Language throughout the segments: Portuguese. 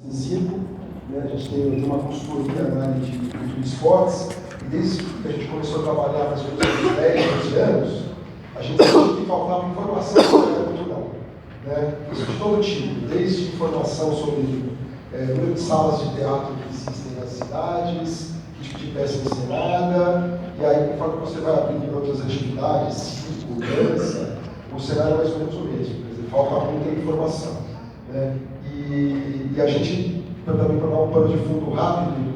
em circo, né? A gente tem uma consultoria na área de esportes, e desde que a gente começou a trabalhar mais ou menos uns 10, 12 anos, a gente sentiu que faltava informação sobre a área cultural, né? Isso de todo tipo, desde informação sobre o número de salas de teatro que existem nas cidades, que tipo de peça encenada, e aí conforme você vai abrindo para outras atividades, circo, dança, o cenário é mais ou menos o mesmo, quer dizer, falta muita informação, né? E a gente, também para dar um pano de fundo rápido,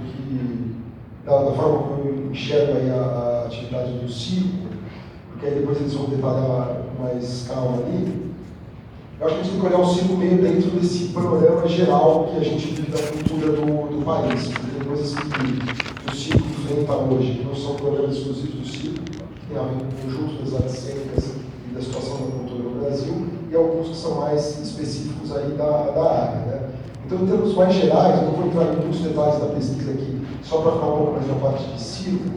da forma como eu enxergo aí a atividade do circo, porque aí depois eles vão detalhar com mais calma ali, eu acho que a gente tem que olhar o circo meio dentro desse panorama geral que a gente vive da cultura do país. Tem coisas que o circo enfrenta hoje, que não são programas exclusivos do circo, que tem a ver com o conjunto das artes cênicas e da situação da cultura no Brasil, e alguns que são mais específicos aí da área, né? Então, em termos mais gerais, eu não vou entrar em muitos detalhes da pesquisa aqui, só para ficar um pouco mais na parte de circo.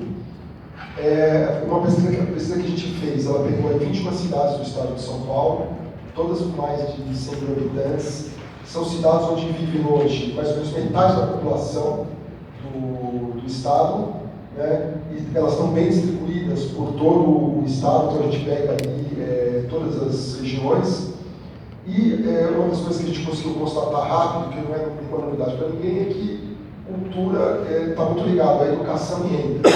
Uma pesquisa que a gente fez, ela pegou 21 cidades do estado de São Paulo, todas com mais de 100 mil habitantes. São cidades onde vivem hoje mais ou menos metade da população do estado, né? E elas estão bem distribuídas por todo o estado, então a gente pega ali todas as regiões. E uma das coisas que a gente conseguiu constatar rápido, que não é nenhuma novidade para ninguém, é que cultura está muito ligada à educação e renda.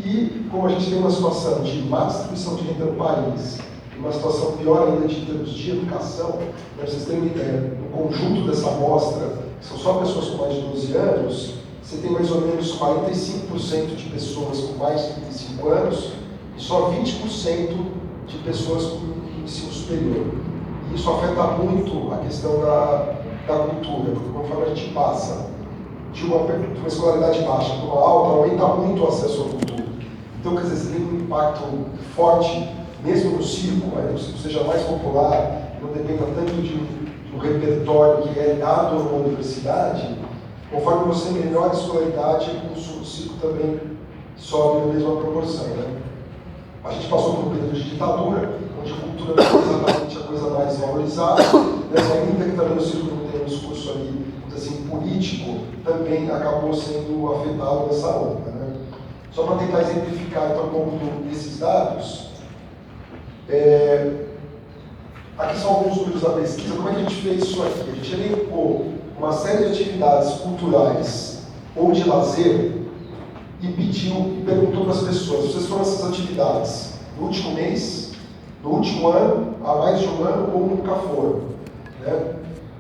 E como a gente tem uma situação de má distribuição de renda no país, e uma situação pior ainda de termos de educação, para vocês terem uma ideia, no conjunto dessa amostra, que são só pessoas com mais de 12 anos, você tem mais ou menos 45% de pessoas com mais de 35 anos e só 20% de pessoas com ensino superior. Isso afeta muito a questão da cultura, porque conforme a gente passa de uma escolaridade baixa para uma alta, aumenta muito o acesso à cultura. Então, quer dizer, você tem um impacto forte, mesmo no circo, ainda que o circo seja mais popular, não dependa tanto de um repertório que é dado numa universidade, conforme você melhora a escolaridade, o consumo do circo também sobe na mesma proporção, né? A gente passou por um período de ditadura, onde a cultura não é exatamente a coisa mais valorizada, mas ainda que também o circo não tenha um discurso ali, assim, político, também acabou sendo afetado nessa onda, né? Só para tentar exemplificar então um pouco desses dados, aqui são alguns números da pesquisa. Como é que a gente fez isso aqui? A gente elencou uma série de atividades culturais ou de lazer e perguntou para as pessoas: vocês foram essas atividades no último mês, no último ano, há mais de um ano ou nunca foram, né?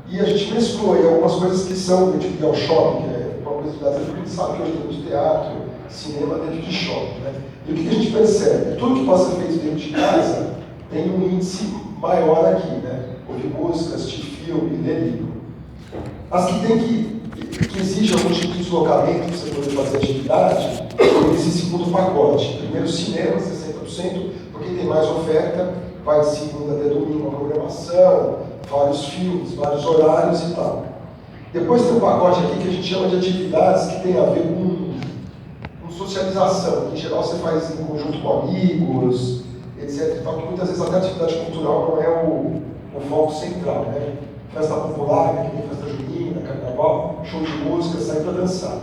E a gente mesclou aí algumas coisas que são, tipo, ao shopping, que é uma coisa de lazer, porque a gente sabe que hoje tem muito teatro, cinema dentro de shopping, né? E o que a gente percebe? Tudo que possa ser feito dentro de casa tem um índice maior aqui, né? Ouvir música, assistir filme, ler livro. As que exigem algum tipo de deslocamento para você poder fazer atividade, tem esse segundo pacote. Primeiro, cinema, 60%, porque tem mais oferta, vai de segunda até domingo a programação, vários filmes, vários horários e tal. Depois tem um pacote aqui que a gente chama de atividades que tem a ver com socialização, que em geral você faz em conjunto com amigos, etc. E tal, que muitas vezes até a atividade cultural não é o foco central, né? Festa popular, que tem festa junina, carnaval, show de música, sair para dançar.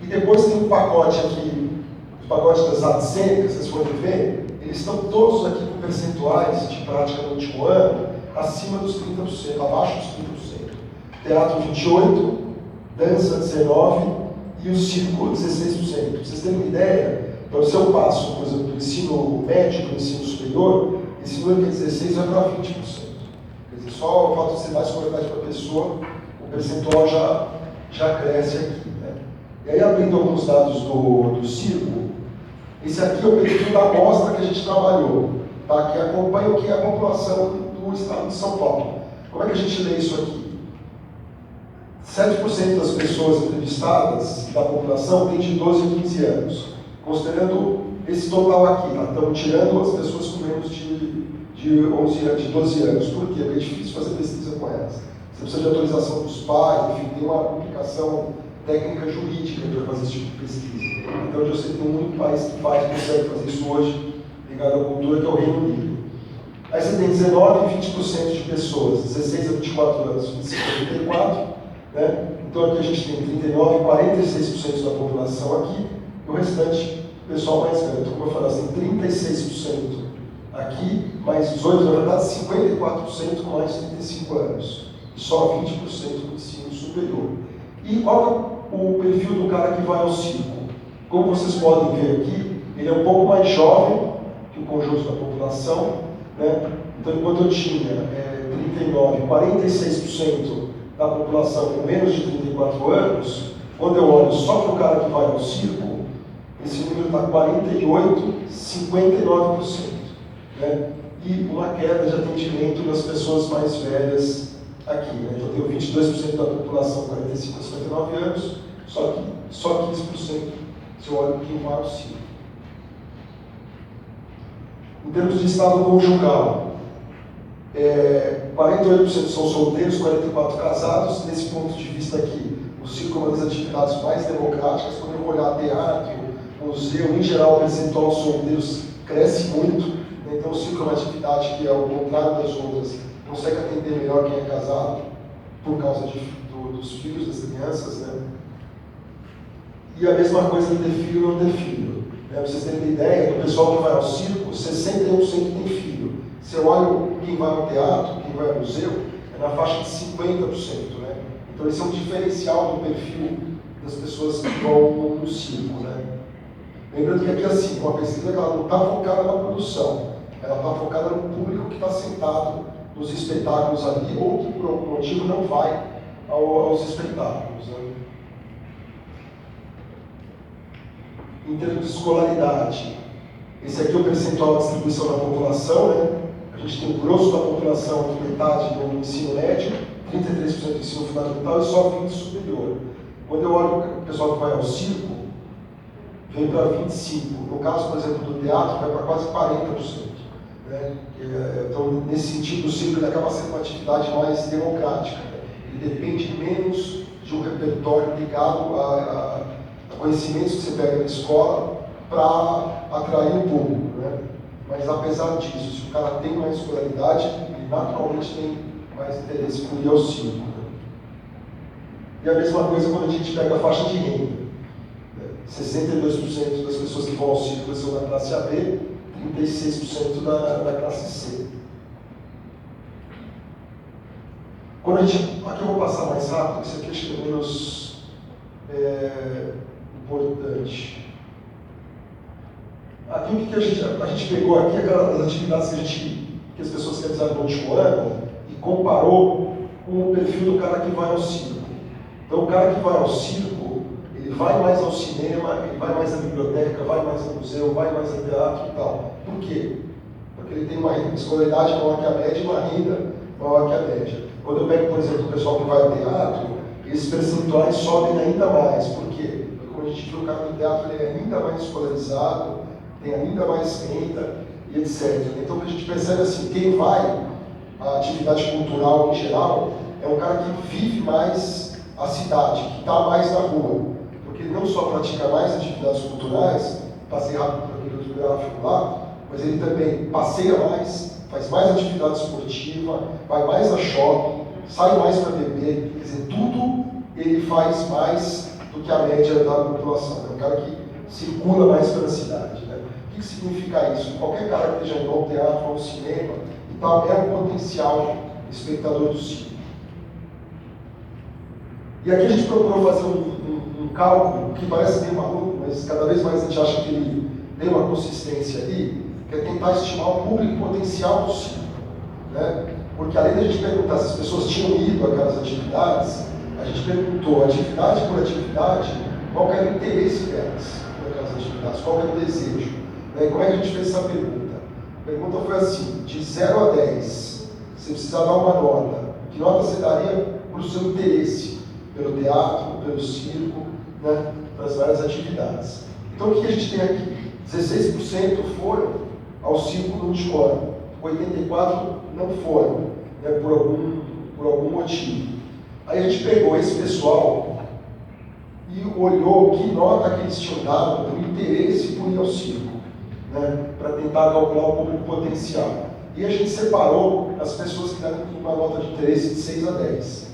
E depois tem um pacote aqui, os pacotes das artes cênicas, vocês forem ver, eles estão todos aqui com percentuais de prática no último ano acima dos 30%, abaixo dos 30%. Teatro 28%, dança 19% e o circo 16%. Para vocês terem uma ideia, então se eu passo, por exemplo, do ensino médio para o ensino superior, esse número que é 16% vai para 20%. Quer dizer, só o fato de ser mais escolaridade para a pessoa, o percentual já cresce aqui, né? E aí, abrindo alguns dados do circo, esse aqui é o perfil da amostra que a gente trabalhou, tá? Que acompanha o que é a população do estado de São Paulo. Como é que a gente lê isso aqui? 7% das pessoas entrevistadas da população têm de 12 a 15 anos. Considerando esse total aqui, tá? Estamos tirando as pessoas com menos de 11 anos, de 12 anos. Por quê? Porque é difícil fazer pesquisa com elas. Você precisa de autorização dos pais, enfim, tem uma complicação técnica jurídica para fazer esse tipo de pesquisa. Então, eu sei que tem um único país que consegue fazer isso hoje, ligado à cultura, que é o Reino Unido. Aí você tem 19 e 20% de pessoas, 16 a 24 anos, 25 a 34, né? Então aqui a gente tem 39, 46% da população aqui, e o restante, pessoal mais velho. Então, como eu falei, assim, 36% aqui, mais 18%, na verdade 54% com mais de 35 anos, e só 20% do ensino superior. E qual é o perfil do cara que vai ao circo? Como vocês podem ver aqui, ele é um pouco mais jovem que o conjunto da população, né? Então, enquanto eu tinha 39, 46% da população com menos de 34 anos, quando eu olho só para o cara que vai ao circo, esse número está 48, 59%. Né? E uma queda de atendimento das pessoas mais velhas aqui. Né? Então, eu tenho 22% da população 45 a 59 anos, só 15% se eu olho quem vai ao circo. Em termos de estado conjugal, 48% são solteiros, 44% casados. Nesse ponto de vista aqui, o circo é uma das atividades mais democráticas. Quando eu vou olhar teatro, museu, em geral, o percentual de solteiros cresce muito. Então, o circo é uma atividade que, ao contrário das outras, consegue atender melhor quem é casado, por causa dos filhos, das crianças, né? E a mesma coisa de ter filho ou não ter filho. Né? Pra vocês terem uma ideia, do pessoal que vai ao circo, 61% tem filho. Se eu olho quem vai ao teatro, quem vai ao museu, é na faixa de 50%. Né? Então, esse é um diferencial do perfil das pessoas que vão no circo. Né? Lembrando que aqui, assim, uma pesquisa que ela não está focada na produção, ela está focada no público que está sentado nos espetáculos ali, ou que por algum motivo não vai aos espetáculos. Né? Em termos de escolaridade, esse aqui é o percentual da distribuição da população, né? A gente tem o grosso da população, aqui metade no ensino médio, 33% do ensino fundamental e só 20% superior. Quando eu olho o pessoal que vai ao circo, vem para 25%. No caso, por exemplo, do teatro, vai para quase 40%. Né? Então, nesse sentido, o circo ele acaba sendo uma atividade mais democrática. Né? Ele depende menos de um repertório ligado a conhecimentos que você pega na escola para atrair o público. Né? Mas, apesar disso, se o cara tem mais escolaridade, ele naturalmente tem mais interesse por ir ao circo. Né? E a mesma coisa quando a gente pega a faixa de renda. 62% das pessoas que vão ao circo são da classe AB, 36% da classe C. Quando a gente, aqui eu vou passar mais rápido, isso aqui acho que é menos importante. Aqui o que a gente pegou aqui, aquelas atividades que as pessoas realizaram no último ano e comparou com o perfil do cara que vai ao circo. Então o cara que vai ao circo, ele vai mais ao cinema, ele vai mais à biblioteca, vai mais ao museu, vai mais ao teatro e tal. Por quê? Porque ele tem uma escolaridade maior que a média e uma renda maior que a média. Quando eu pego, por exemplo, o pessoal que vai ao teatro, esses percentuais sobem ainda mais. Por quê? Porque como a gente viu, o cara do teatro ele é ainda mais escolarizado, tem ainda mais renda e etc. Então o que a gente percebe assim, quem vai à atividade cultural em geral é um cara que vive mais a cidade, que está mais na rua. Porque ele não só pratica mais atividades culturais, passei rápido para aquele outro gráfico lá, mas ele também passeia mais, faz mais atividade esportiva, vai mais a shopping, sai mais para beber, quer dizer, tudo ele faz mais do que a média da população. É um cara que circula mais pela cidade. Né? O que significa isso? Qualquer cara que esteja indo ao teatro, ao cinema e tal, é um potencial espectador do circo. E aqui a gente procurou fazer um cálculo que parece bem maluco, mas cada vez mais a gente acha que ele tem uma consistência ali, que é tentar estimar o público potencial do circo. Né? Porque além da gente perguntar se as pessoas tinham ido àquelas atividades, a gente perguntou, atividade por atividade, qual era o interesse delas naquelas atividades, qual era o desejo. Né? Como é que a gente fez essa pergunta? A pergunta foi assim, de 0 a 10, você precisa dar uma nota. Que nota você daria para o seu interesse pelo teatro, pelo circo, né? Para as várias atividades? Então, o que a gente tem aqui? 16% foram ao circo no último ano, 84% não foram, né? por algum motivo. Aí a gente pegou esse pessoal e olhou que nota que eles tinham dado para o interesse por ir ao circo, né? Para tentar calcular o público potencial. E a gente separou as pessoas que deram uma nota de interesse de 6 a 10.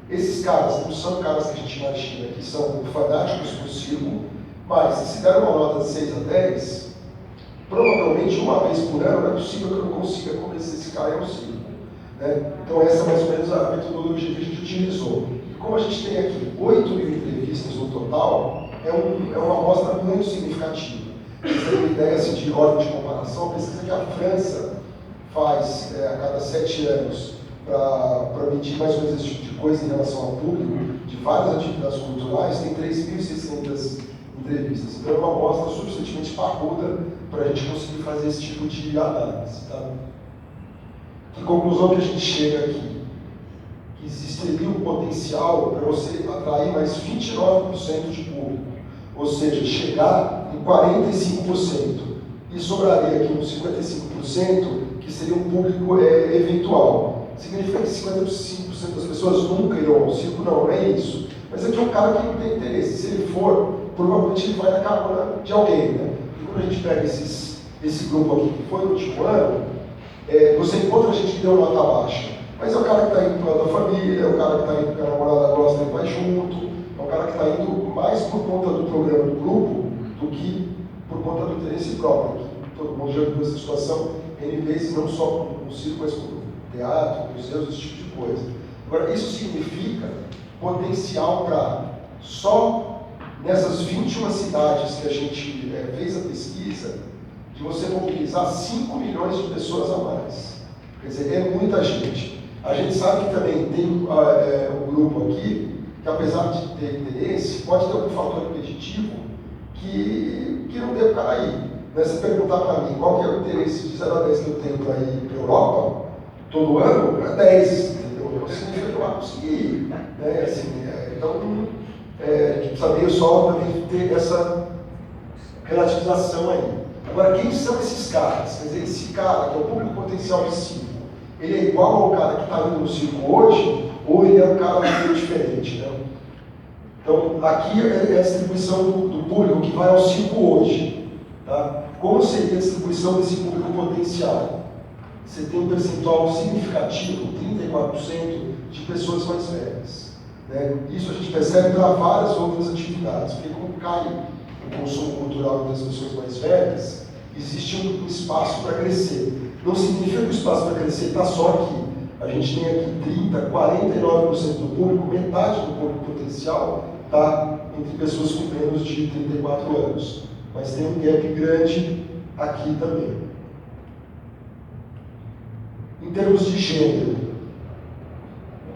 Esses caras não são caras que a gente imagina que são fanáticos por circo, mas se der uma nota de 6 a 10, provavelmente uma vez por ano não é possível que eu não consiga convencer esse cara a ir ao circo. Né? Então essa é mais ou menos a metodologia que a gente utilizou. E como a gente tem aqui 8 mil entrevistas no total, é uma amostra muito significativa. Vocês têm uma ideia assim, de ordem de comparação, pesquisa que a França faz a cada 7 anos para medir mais ou menos esse tipo de coisa em relação ao público, de várias atividades culturais, tem 3.600 entrevistas. Então é uma amostra suficientemente parruda para a gente conseguir fazer esse tipo de análise. Tá? Que conclusão que a gente chega aqui? Que existiria um potencial para você atrair mais 29% de público, ou seja, chegar em 45%. E sobraria aqui uns 55%, que seria um público eventual. Significa que 55% das pessoas nunca irão ao circo? Não é isso. Mas aqui é um cara que não tem interesse. Se ele for, provavelmente ele vai na carona de alguém. Né? E quando a gente pega esse grupo aqui que foi no último ano, você encontra gente que deu nota baixa. Mas é o cara que está indo para a família, é o cara que está indo porque a namorada gosta e vai junto, é o cara que está indo mais por conta do programa do grupo do que por conta do interesse próprio. Todo mundo já viu essa situação N vezes, não só com o circo, mas com teatro, museus, esse tipo de coisa. Agora, isso significa potencial para só nessas 21 cidades que a gente fez a pesquisa, de você mobilizar 5 milhões de pessoas a mais. Quer dizer, é muita gente. A gente sabe que também tem um grupo aqui que, apesar de ter interesse, pode ter algum fator impeditivo que não dê para o cara ir. Você perguntar para mim qual que é o interesse de 0 a 10 que eu tenho para ir para a Europa, todo ano, é 10, entendeu? Não significa que eu vou conseguir ir. Né? Assim, então, a gente precisa meio só também ter essa relativização aí. Agora, quem são esses caras? Quer dizer, esse cara, que é o público potencial de circo, ele é igual ao cara que está indo no circo hoje, ou ele é um cara meio diferente? Né? Então, aqui é a distribuição do público que vai ao circo hoje. Tá? Como seria a distribuição desse público potencial? Você tem um percentual significativo, 34%, de pessoas mais velhas. Né? Isso a gente percebe para várias outras atividades, porque como cai o consumo cultural das pessoas mais velhas, existe um espaço para crescer. Não significa que o espaço para crescer está só aqui. A gente tem aqui 30%, 49% do público, metade do público potencial está entre pessoas com menos de 34 anos. Mas tem um gap grande aqui também. Em termos de gênero,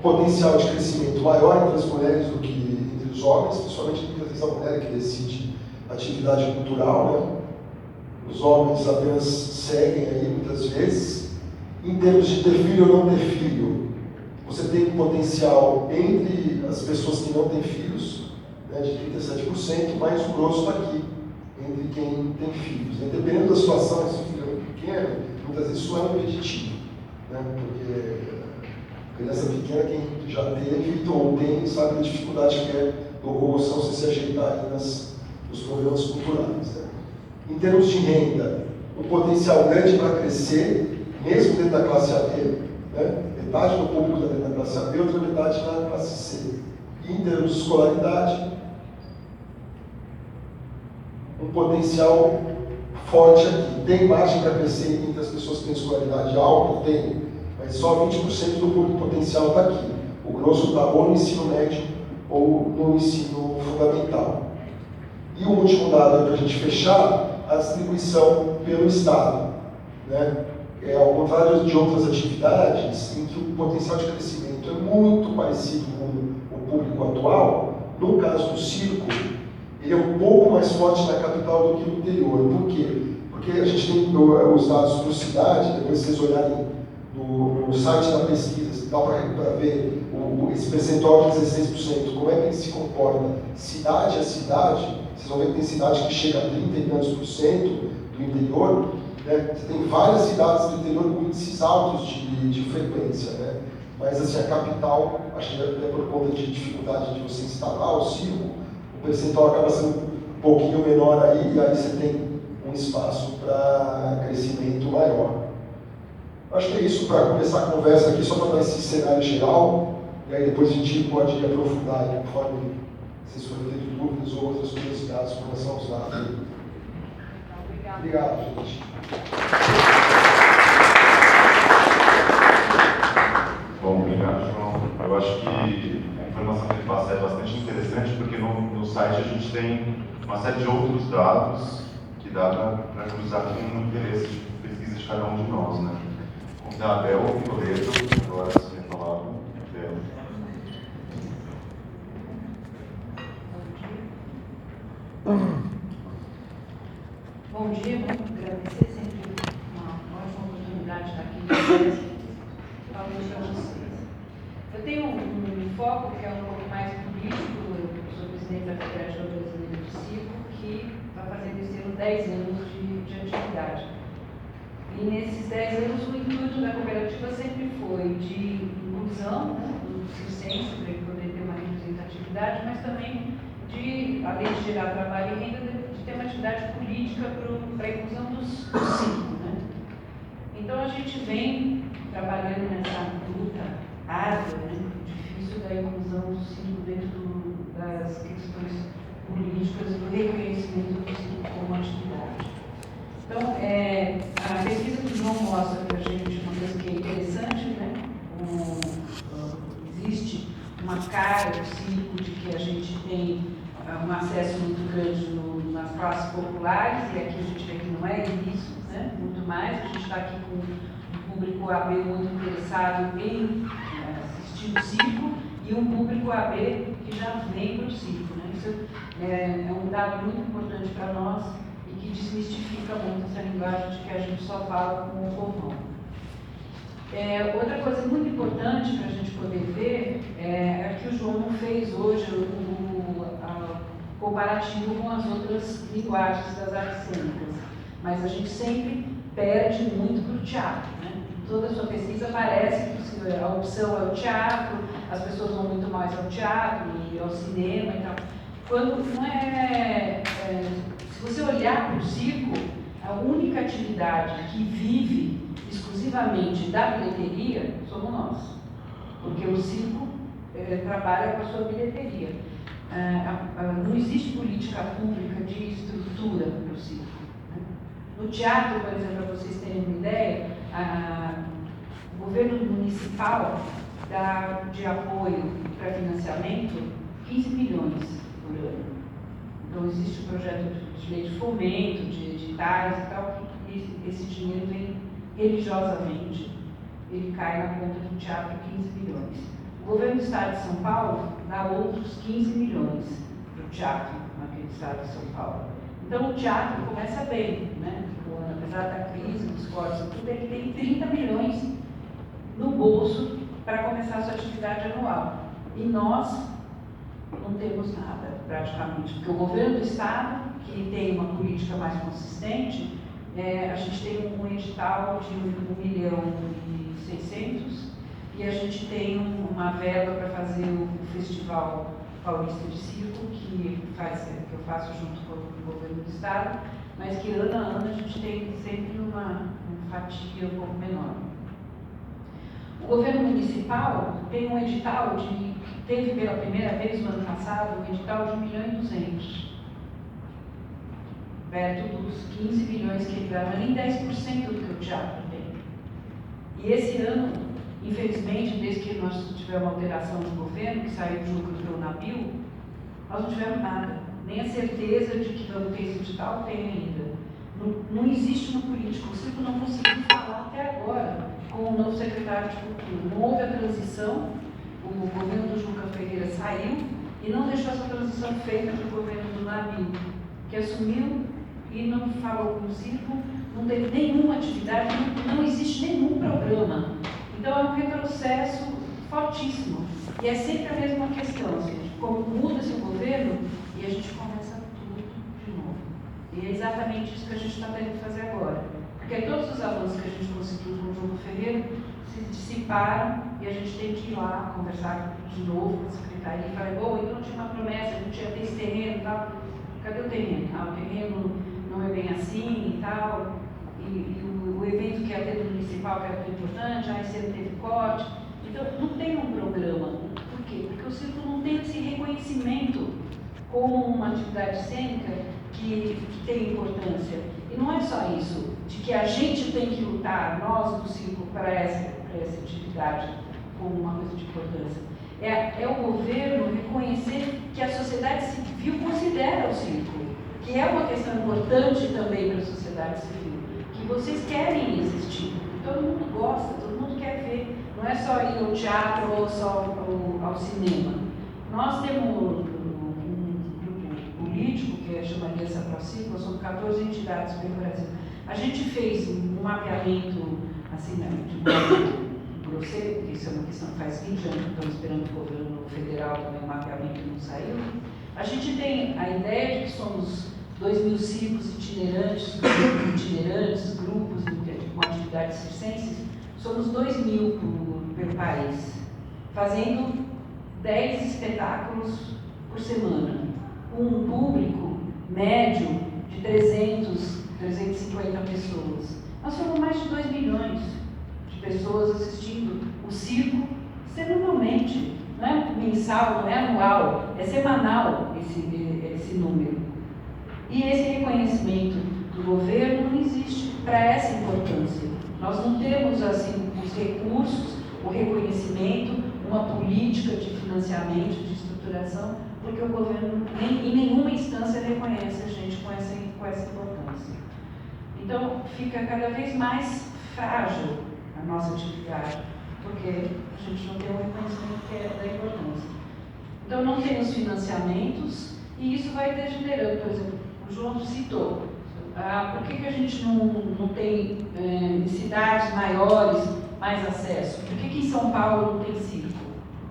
potencial de crescimento maior entre as mulheres do que entre os homens, principalmente muitas vezes a mulher que decide a atividade cultural, né? Os homens apenas seguem aí muitas vezes. Em termos de ter filho ou não ter filho, você tem um potencial entre as pessoas que não têm filhos, né, de 37%, mas o grosso está aqui, entre quem tem filhos. Dependendo da situação, se o filho é muito pequeno, muitas vezes isso é um impeditivo, né, porque criança pequena, quem já teve ou tem, sabe a dificuldade que é locomoção você se ajeitar aí nos programas culturais. Né. Em termos de renda, um potencial grande para crescer, mesmo dentro da classe A B, né? Metade do público está dentro da classe A B, outra metade na classe C. E em termos de escolaridade, um potencial forte aqui. Tem margem para crescer entre as pessoas que têm escolaridade alta? Tem, mas só 20% do público potencial está aqui. O grosso está ou no ensino médio ou no ensino fundamental. E o último dado para a gente fechar, a distribuição pelo Estado. Né? Ao contrário de outras atividades, em que o potencial de crescimento é muito parecido com o público atual, no caso do circo, ele é um pouco mais forte na capital do que no interior. Por quê? Porque a gente tem os dados por cidade, depois vocês olharem no site da pesquisa, dá para ver esse percentual de 16%, como é que ele se comporta cidade a cidade. Vocês vão ver que tem cidade que chega a 30 e tantos por cento do interior. Né? Você tem várias cidades do interior com índices altos de frequência, né? Mas assim, a capital, acho que até por conta de dificuldade de você instalar o circo, o percentual acaba sendo um pouquinho menor aí, e aí você tem um espaço para crescimento maior. Acho que é isso para começar a conversa aqui, só para dar esse cenário geral. E aí depois a gente pode aprofundar aí, conforme vocês forem ter dúvidas ou outras curiosidades com relação aos dados. Obrigado, gente. Bom, obrigado, João. Eu acho que a informação que ele passa é bastante interessante, porque no site a gente tem uma série de outros dados que dá para cruzar com o interesse de pesquisa de cada um de nós, né? Convidar a Abel ou Loreto, agora se me falar, Abel. Bom dia, muito agradecer, sempre uma ótima oportunidade de estar aqui falando para vocês. Eu tenho um foco que é um pouco mais político. Eu sou presidente da Federação Brasileira de Circo, que está fazendo esse ano 10 anos de atividade. E nesses 10 anos o intuito da cooperativa sempre foi de inclusão, né, do circense, para ele poder ter uma representatividade, mas também de, além de gerar trabalho e renda, de ter uma atividade política para a inclusão do circo. Né? Então a gente vem trabalhando nessa luta árdua, né, difícil da inclusão do circo dentro das questões políticas do reconhecimento do circo como atividade. Então, a pesquisa que o João mostra para a gente uma coisa que é interessante, né? Existe uma cara do circo de que a gente tem um acesso muito grande nas classes populares, e aqui a gente vê que não é isso, né? Muito mais. A gente está aqui com um público AB muito interessado em assistir o circo e um público AB que já vem para o circo. Né? Isso é um dado muito importante para nós e que desmistifica muito essa linguagem de que a gente só fala com o povão. Outra coisa muito importante para a gente poder ver é que o João não fez hoje o comparativo com as outras linguagens das artes cênicas, mas a gente sempre perde muito para o teatro. Né? Toda a sua pesquisa parece que a opção é o teatro, as pessoas vão muito mais ao teatro e ao cinema e tal. Quando não se você olhar para o circo, a única atividade que vive exclusivamente da bilheteria somos nós, porque o circo trabalha com a sua bilheteria. Não existe política pública de estrutura para o circo. Né? No teatro, por exemplo, para vocês terem uma ideia, o governo municipal dá de apoio para financiamento 15 milhões por ano. Então, existe um projeto de lei de fomento, de editais e tal, que esse dinheiro vem religiosamente, ele cai na conta do teatro 15 milhões. O governo do estado de São Paulo dá outros 15 milhões para o teatro naquele estado de São Paulo. Então o teatro começa bem, né? Apesar da crise, dos cortes e tudo, ele tem 30 milhões no bolso para começar a sua atividade anual. E nós não temos nada, praticamente, porque o governo do estado, que tem uma política mais consistente, a gente tem um edital de 1.600.000 e a gente tem uma verba para fazer o Festival Paulista de Circo, que eu faço junto com o governo do estado, mas que ano a ano a gente tem sempre uma fatia um pouco menor. O governo municipal tem um edital teve pela primeira vez no ano passado um edital de 1.200.000, perto dos 15 milhões que ele dá, não é nem 10% do que o teatro tem. E esse ano, infelizmente, desde que nós tivemos uma alteração do governo, que saiu de lucro pelo Nabil, nós não tivemos nada. Nem a certeza de que vamos ter esse edital tem ainda. Não existe no político. O circo não conseguiu falar até agora com o novo secretário de Cultura. Não houve a transição, o governo do Juca Ferreira saiu e não deixou essa transição feita para o governo do Nabil, que assumiu e não falou com o circo, não teve nenhuma atividade, não existe nenhum programa. Então é um retrocesso fortíssimo. E é sempre a mesma questão, assim, como muda-se o governo e a gente começa tudo de novo. E é exatamente isso que a gente está tendo que fazer agora. Porque todos os avanços que a gente conseguiu com o João Ferreira se dissiparam e a gente tem que ir lá conversar de novo com a secretaria e falar, bom, então tinha uma promessa, a gente ia ter esse terreno e tal. Cadê o terreno? O terreno não é bem assim e tal. E o evento que ia ter no municipal, que era muito importante, esse ano teve corte. Então, não tem um programa. quê? Porque o circo não tem esse reconhecimento como uma atividade cênica que tem importância. E não é só isso, de que a gente tem que lutar, nós do circo, para essa atividade como uma coisa de importância. É o governo reconhecer que a sociedade civil considera o circo, que é uma questão importante também para a sociedade civil, que vocês querem existir, todo mundo gosta, todo mundo quer ver, não é só ir ao teatro ou só ao cinema. Nós temos político, que chama Aliança Pro Circo, são 14 entidades pelo Brasil. A gente fez um mapeamento, assim, de modo grosseiro, porque isso é uma questão que faz 20 anos que estamos esperando o governo federal também, o mapeamento não saiu. A gente tem a ideia de que somos 2.000 circos itinerantes, grupos com atividades circenses, somos 2.000 pelo país, fazendo 10 espetáculos por semana, com um público médio de 350 pessoas. Nós somos mais de 2 milhões de pessoas assistindo o circo semanalmente, não é mensal, não é anual, é semanal esse número. E esse reconhecimento do governo não existe para essa importância. Nós não temos assim os recursos, o reconhecimento, uma política de financiamento, de estruturação, porque o governo em nenhuma instância reconhece a gente com essa importância. Então, fica cada vez mais frágil a nossa atividade, porque a gente não tem o reconhecimento da importância. Então, não tem os financiamentos e isso vai degenerando. Por exemplo, o João citou, por que a gente não tem em cidades maiores mais acesso? Por que em São Paulo não tem circo?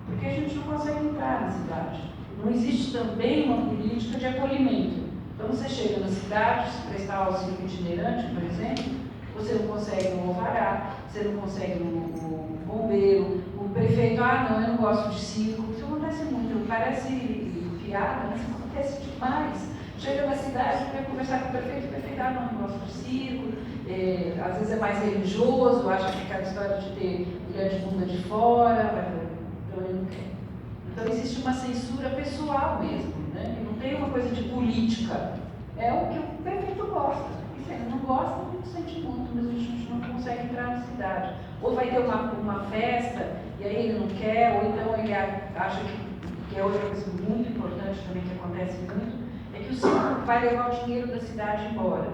Porque a gente não consegue entrar na cidade. Não existe também uma política de acolhimento. Então, você chega na cidade, se prestar o circo itinerante, por exemplo, você não consegue um alvará, você não consegue um bombeiro, o prefeito, não, eu não gosto de circo. Isso acontece muito, parece piada, mas isso acontece demais. Chega na cidade, quer conversar com o prefeito, não, eu gosto de circo, às vezes é mais religioso, acha que aquela história de ter mulher de bunda de fora, então ele não quer. Então existe uma censura pessoal mesmo, né? Não tem uma coisa de política, é o que o prefeito gosta. E se ele não gosta, não sente muito, mas a gente não consegue entrar na cidade. Ou vai ter uma festa, e aí ele não quer, ou então ele acha que é outra coisa muito importante também que acontece muito, é que o circo vai levar o dinheiro da cidade embora.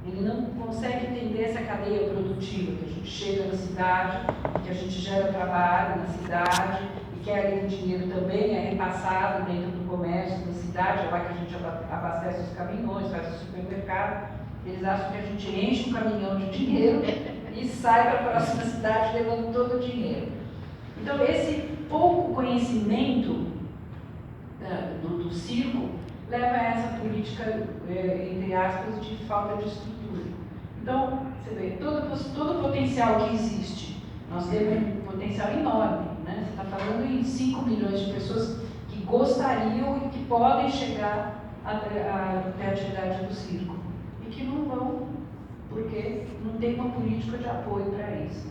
Ele não consegue entender essa cadeia produtiva, que a gente chega na cidade, que a gente gera trabalho na cidade, e que ali o dinheiro também é repassado dentro do comércio da cidade, é lá que a gente abastece os caminhões, faz o supermercado. Eles acham que a gente enche um caminhão de dinheiro e sai para a próxima cidade levando todo o dinheiro. Então, esse pouco conhecimento do circo leva a essa política, entre aspas, de falta de estrutura. Então, você vê, todo o potencial que existe, nós temos um potencial enorme, né? Você está falando em 5 milhões de pessoas que gostariam e que podem chegar até a atividade do circo, e que não vão, porque não tem uma política de apoio para isso.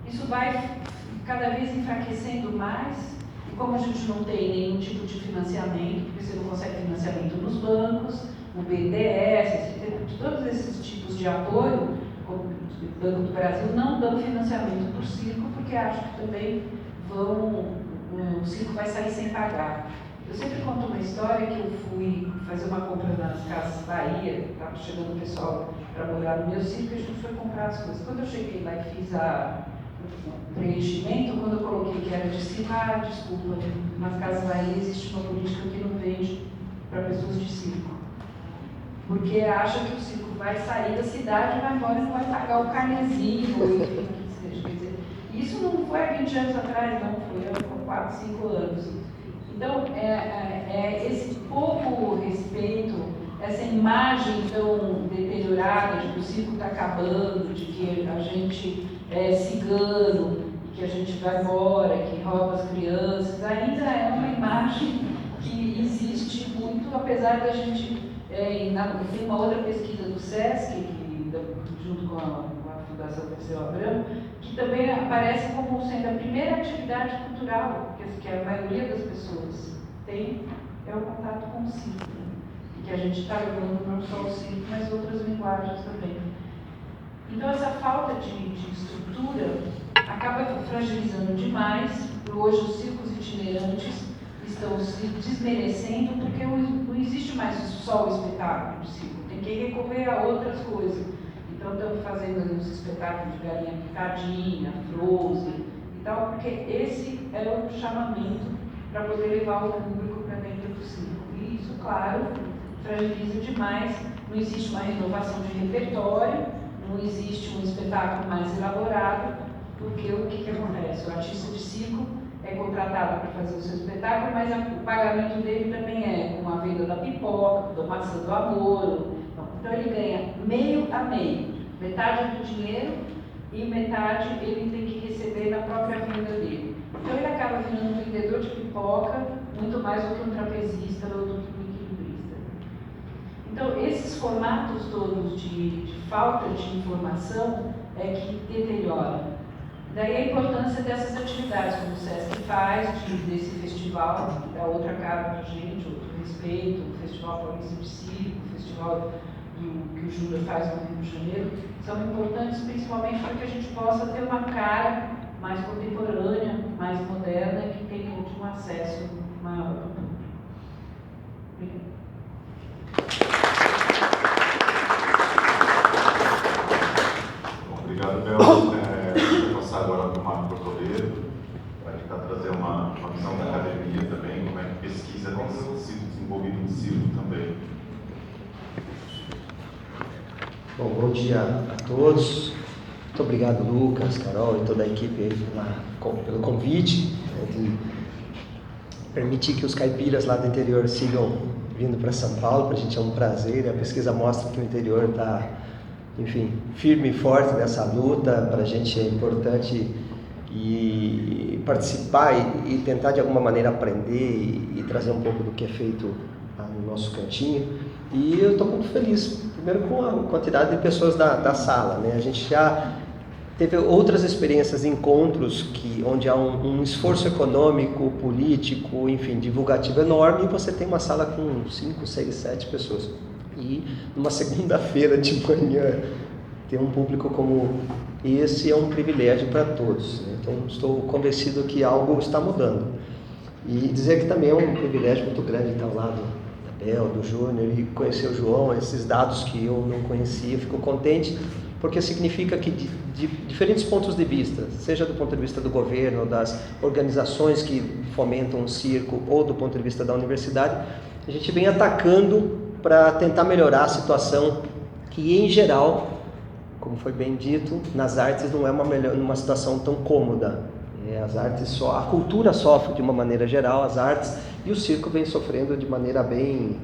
Isso vai cada vez enfraquecendo mais. E como a gente não tem nenhum tipo de financiamento, porque você não consegue financiamento nos bancos, no BNDES, todos esses tipos de apoio, como o Banco do Brasil, não dão financiamento para o circo, porque acham que também o circo vai sair sem pagar. Eu sempre conto uma história que eu fui fazer uma compra nas Casas Bahia, estava chegando o pessoal para morar no meu circo, e a gente foi comprar as coisas. Quando eu cheguei lá e fiz preenchimento, quando eu coloquei que era de circo, desculpa, nas Casas Bahia existe uma política que não vende para pessoas de circo. Porque acha que o circo vai sair da cidade, vai embora e não vai pagar o carnezinho, ou enfim, o que seja. Quer dizer, isso não foi há 20 anos atrás, não, foi há 4, 5 anos. Então, esse pouco respeito, essa imagem tão deteriorada de que o circo está acabando, de que a gente é cigano, que a gente vai embora, que rouba as crianças, ainda é uma imagem que existe muito, apesar da gente... tem uma outra pesquisa do SESC, junto com a Fundação Perseu Abramo, que também aparece como sendo a primeira atividade cultural que a maioria das pessoas tem, é o contato com o circo. E que a gente está levando não só o circo, mas outras linguagens também. Então, essa falta de estrutura acaba fragilizando demais. Hoje, os circos itinerantes estão se desmerecendo porque não existe mais só o espetáculo do circo, tem que recorrer a outras coisas. Então, estamos fazendo uns espetáculos de galinha picadinha, Frozen e tal, porque esse é o chamamento para poder levar o público para dentro do circo. E isso, claro, fragiliza demais. Não existe uma renovação de repertório, não existe um espetáculo mais elaborado, porque o que acontece? O artista de circo é contratado para fazer o seu espetáculo, mas o pagamento dele também é com a venda da pipoca, da maçã do amor. Então ele ganha meio a meio, metade do dinheiro e metade ele tem que receber na própria venda dele. Então ele acaba virando um vendedor de pipoca muito mais do que um trapezista ou do que um equilibrista. Então esses formatos todos de falta de informação é que deterioram. Daí a importância dessas atividades, como o SESC faz, desse festival, que dá outra cara para a gente, outro respeito, o Festival Paulista de Circo, o festival que o Júlio faz no Rio de Janeiro, são importantes principalmente para que a gente possa ter uma cara mais contemporânea, mais moderna, que tenha um acesso maior. Obrigado, Bel. Vou passar agora para o Marco Portoleiro, para tentar trazer uma visão da academia também, como é que pesquisa tem sido desenvolvida em circo também. Bom dia a todos. Muito obrigado, Lucas, Carol e toda a equipe aí pelo convite, de permitir que os caipiras lá do interior sigam vindo para São Paulo. Para a gente é um prazer. A pesquisa mostra que o interior está, enfim, firme e forte nessa luta. Para a gente é importante participar e tentar de alguma maneira aprender e trazer um pouco do que é feito lá no nosso cantinho. E eu estou muito feliz, primeiro com a quantidade de pessoas da sala, né? A gente já teve outras experiências, encontros onde há um esforço econômico, político, enfim, divulgativo enorme, e você tem uma sala com 5, 6, 7 pessoas. E numa segunda-feira de manhã, ter um público como esse é um privilégio para todos, né? Então estou convencido que algo está mudando. E dizer que também é um privilégio muito grande estar ao lado da Bel, do Júnior, e conhecer o João, esses dados que eu não conhecia. Fico contente porque significa que de diferentes pontos de vista, seja do ponto de vista do governo, das organizações que fomentam o circo, ou do ponto de vista da universidade, a gente vem atacando para tentar melhorar a situação que, em geral, como foi bem dito, nas artes não é uma situação tão cômoda. As artes a cultura sofre de uma maneira geral, as artes, e o circo vem sofrendo de maneira bem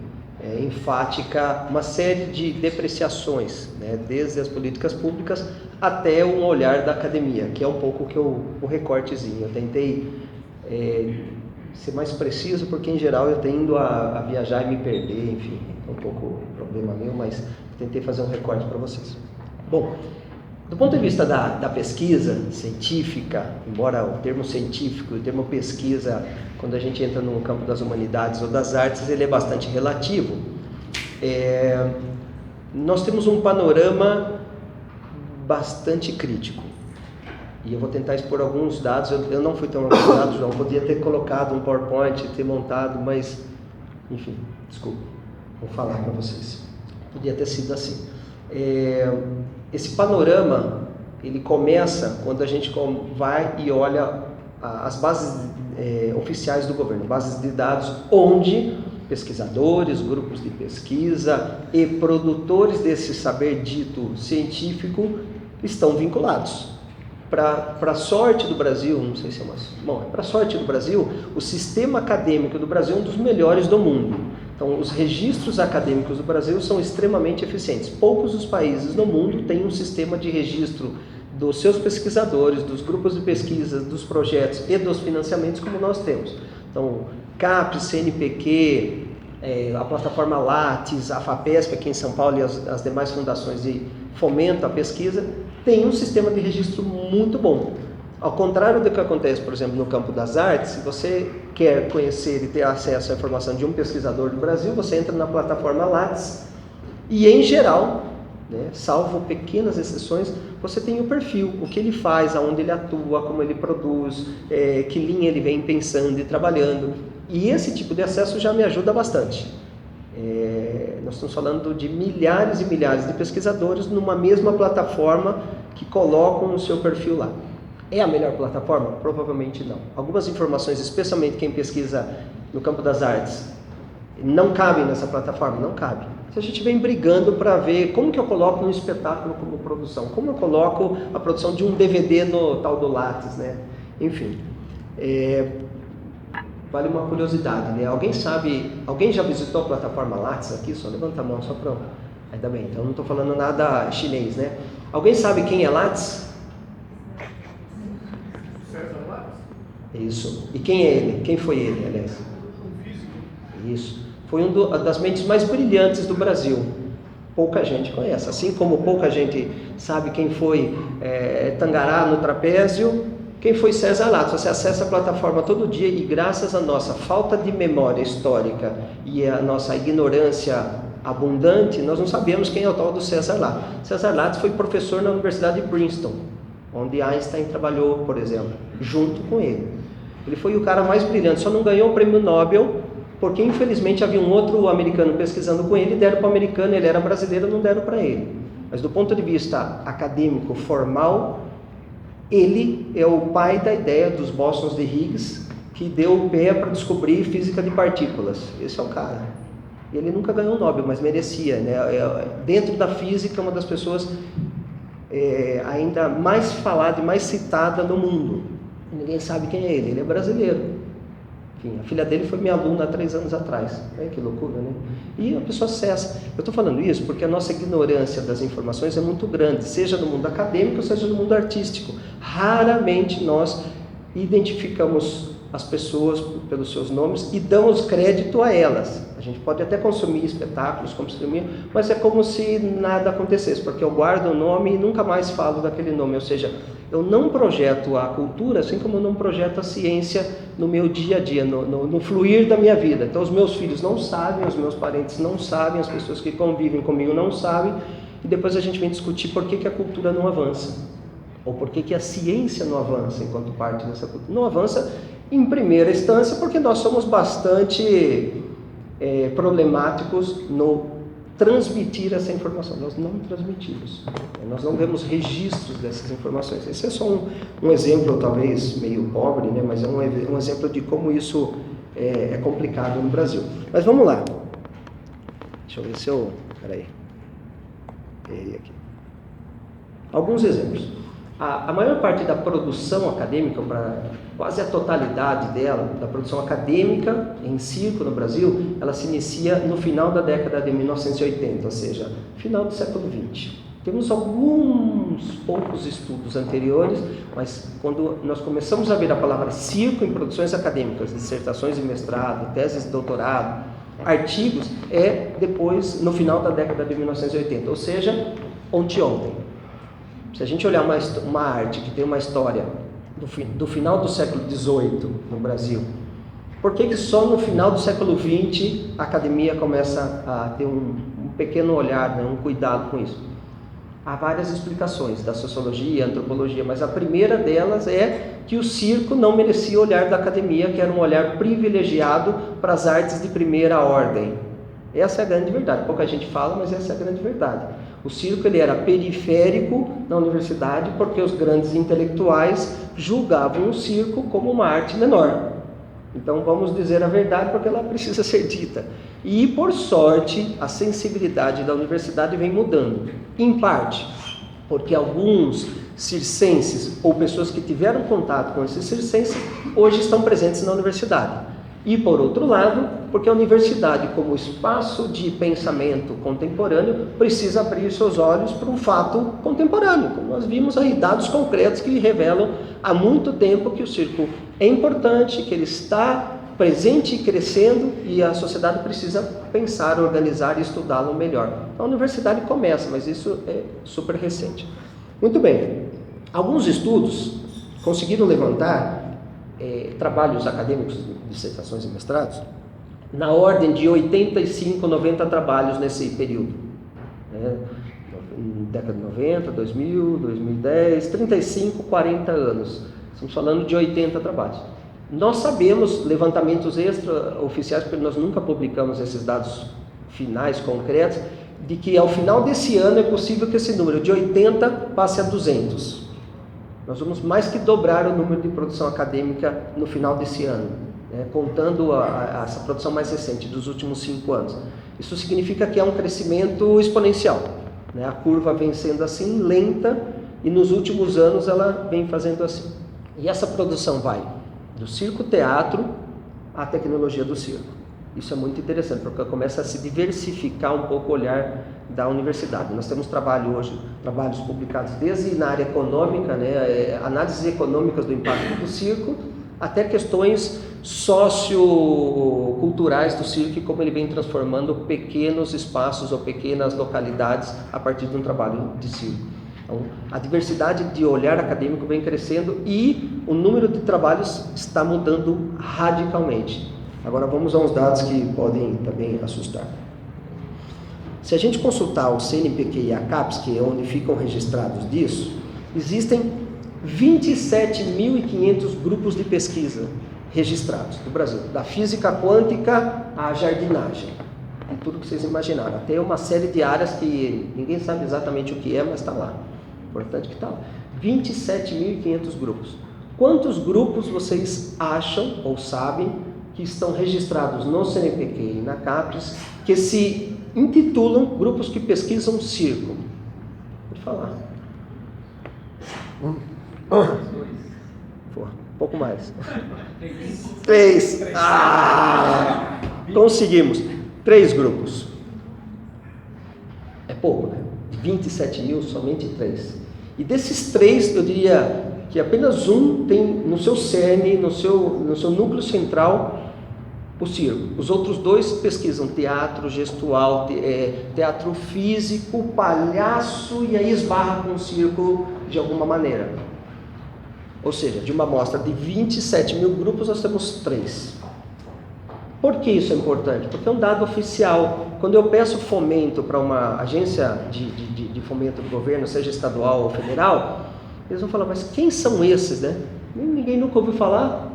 enfática uma série de depreciações, né, desde as políticas públicas até um olhar da academia, que é um pouco o recortezinho. Eu tentei ser mais preciso, porque em geral eu tendo a viajar e me perder, enfim, é um pouco problema meu, mas tentei fazer um recorte para vocês. Bom, do ponto de vista da pesquisa científica, embora o termo científico, o termo pesquisa, quando a gente entra no campo das humanidades ou das artes, ele é bastante relativo. Nós temos um panorama bastante crítico. E eu vou tentar expor alguns dados. Eu não fui tão organizado, João. Podia ter colocado um PowerPoint, ter montado, mas, enfim, desculpa. Vou falar para vocês. Podia ter sido assim. Esse panorama, ele começa quando a gente vai e olha as bases oficiais do governo, bases de dados onde pesquisadores, grupos de pesquisa e produtores desse saber dito científico estão vinculados. Para a sorte do Brasil, não sei se é para a sorte do Brasil, o sistema acadêmico do Brasil é um dos melhores do mundo. Então, os registros acadêmicos do Brasil são extremamente eficientes. Poucos os países no mundo têm um sistema de registro dos seus pesquisadores, dos grupos de pesquisa, dos projetos e dos financiamentos como nós temos. Então, CAPES, CNPq, a plataforma Lattes, a FAPESP aqui em São Paulo e as demais fundações de fomenta a pesquisa, tem um sistema de registro muito bom. Ao contrário do que acontece, por exemplo, no campo das artes, se você quer conhecer e ter acesso à informação de um pesquisador do Brasil, você entra na plataforma Lattes e, em geral, né, salvo pequenas exceções, você tem o perfil, o que ele faz, aonde ele atua, como ele produz, que linha ele vem pensando e trabalhando. E esse tipo de acesso já me ajuda bastante. Nós estamos falando de milhares e milhares de pesquisadores numa mesma plataforma que colocam o seu perfil lá. É a melhor plataforma? Provavelmente não. Algumas informações, especialmente quem pesquisa no campo das artes, não cabem nessa plataforma? Não cabe. Se a gente vem brigando para ver como que eu coloco um espetáculo como produção, como eu coloco a produção de um DVD no tal do Lattes, né? Enfim, vale uma curiosidade, né? Alguém já visitou a plataforma Lattes aqui? Só levanta a mão, só para... Ainda bem, então não estou falando nada chinês, né? Alguém sabe quem é Lattes? Isso. E quem é ele? Quem foi ele, aliás? Isso. Foi uma das mentes mais brilhantes do Brasil. Pouca gente conhece. Assim como pouca gente sabe quem foi Tangará no trapézio, quem foi César Lattes. Você acessa a plataforma todo dia e, graças à nossa falta de memória histórica e à nossa ignorância abundante, nós não sabemos quem é o tal do César Lattes. César Lattes foi professor na Universidade de Princeton, onde Einstein trabalhou, por exemplo, junto com ele. Ele foi o cara mais brilhante, só não ganhou o prêmio Nobel, porque infelizmente havia um outro americano pesquisando com ele, deram para o americano, ele era brasileiro, não deram para ele. Mas do ponto de vista acadêmico, formal, ele é o pai da ideia dos bósons de Higgs, que deu o pé para descobrir física de partículas. Esse é o cara. Ele nunca ganhou o Nobel, mas merecia, né? Dentro da física, uma das pessoas ainda mais falada e mais citada no mundo. Ninguém sabe quem é ele é brasileiro. Enfim, a filha dele foi minha aluna há 3 anos atrás. Que loucura, né? E a pessoa cessa. Eu estou falando isso porque a nossa ignorância das informações é muito grande, seja no mundo acadêmico, seja no mundo artístico. Raramente nós identificamos as pessoas pelos seus nomes e damos crédito a elas. A gente pode até consumir espetáculos, mas é como se nada acontecesse, porque eu guardo o nome e nunca mais falo daquele nome. Ou seja, eu não projeto a cultura, assim como eu não projeto a ciência no meu dia a dia, no fluir da minha vida. Então os meus filhos não sabem, os meus parentes não sabem, as pessoas que convivem comigo não sabem, e depois a gente vem discutir por que a cultura não avança, ou por que a ciência não avança enquanto parte dessa cultura. Não avança em primeira instância porque nós somos bastante problemáticos no transmitir essa informação. Nós não transmitimos, nós não vemos registros dessas informações. Esse é só um exemplo, talvez meio pobre, né? Mas é um exemplo de como isso é complicado no Brasil. Mas vamos lá. Deixa eu ver se eu... Peraí. Errei aqui. Alguns exemplos. A maior parte da produção acadêmica, quase a totalidade dela, da produção acadêmica em circo no Brasil, ela se inicia no final da década de 1980, ou seja, final do século XX. Temos alguns poucos estudos anteriores, mas quando nós começamos a ver a palavra circo em produções acadêmicas, dissertações de mestrado, teses de doutorado, artigos, depois, no final da década de 1980, ou seja, ontem. Se a gente olhar uma arte que tem uma história do final do século XVIII no Brasil, por que só no final do século XX a academia começa a ter um pequeno olhar, né, um cuidado com isso? Há várias explicações da sociologia, antropologia, mas a primeira delas é que o circo não merecia o olhar da academia, que era um olhar privilegiado para as artes de primeira ordem. Essa é a grande verdade. Pouca gente fala, mas essa é a grande verdade. O circo ele era periférico na universidade porque os grandes intelectuais julgavam o circo como uma arte menor. Então vamos dizer a verdade porque ela precisa ser dita. E por sorte a sensibilidade da universidade vem mudando. Em parte porque alguns circenses ou pessoas que tiveram contato com esses circenses hoje estão presentes na universidade. E, por outro lado, porque a universidade, como espaço de pensamento contemporâneo, precisa abrir seus olhos para um fato contemporâneo. Como nós vimos aí, dados concretos que revelam há muito tempo que o circo é importante, que ele está presente e crescendo, e a sociedade precisa pensar, organizar e estudá-lo melhor. A universidade começa, mas isso é super recente. Muito bem, alguns estudos conseguiram levantar trabalhos acadêmicos, dissertações e mestrados, na ordem de 85, 90 trabalhos nesse período. Década de 90, 2000, 2010, 35, 40 anos. Estamos falando de 80 trabalhos. Nós sabemos, levantamentos extraoficiais, porque nós nunca publicamos esses dados finais, concretos, de que ao final desse ano é possível que esse número de 80 passe a 200. Nós vamos mais que dobrar o número de produção acadêmica no final desse ano, contando essa produção mais recente, dos últimos 5 anos. Isso significa que é um crescimento exponencial. A curva vem sendo assim, lenta, e nos últimos anos ela vem fazendo assim. E essa produção vai do circo-teatro à tecnologia do circo. Isso é muito interessante, porque começa a se diversificar um pouco o olhar da universidade. Nós temos trabalhos publicados desde na área econômica, análises econômicas do impacto do circo, até questões socioculturais do circo e como ele vem transformando pequenos espaços ou pequenas localidades a partir de um trabalho de circo. Então, a diversidade de olhar acadêmico vem crescendo e o número de trabalhos está mudando radicalmente. Agora vamos a uns dados que podem também assustar. Se a gente consultar o CNPq e a CAPES, que é onde ficam registrados disso, existem 27.500 grupos de pesquisa registrados no Brasil, da física quântica à jardinagem, é tudo que vocês imaginaram. Até uma série de áreas que ninguém sabe exatamente o que é, mas está lá. Importante que está lá. 27.500 grupos. Quantos grupos vocês acham ou sabem que estão registrados no CNPq e na CAPES que se intitulam grupos que pesquisam circo? Pode falar. Um pouco mais. 3. Conseguimos. 3 grupos. É pouco, né? De 27 mil, somente 3. E desses 3, eu diria que apenas um tem no seu cerne, no seu núcleo central, o circo. Os outros 2 pesquisam teatro gestual, teatro físico, palhaço, e aí esbarra com o circo de alguma maneira. Ou seja, de uma amostra de 27 mil grupos, nós temos 3. Por que isso é importante? Porque é um dado oficial. Quando eu peço fomento para uma agência de fomento do governo, seja estadual ou federal, eles vão falar, mas quem são esses, né? Ninguém nunca ouviu falar.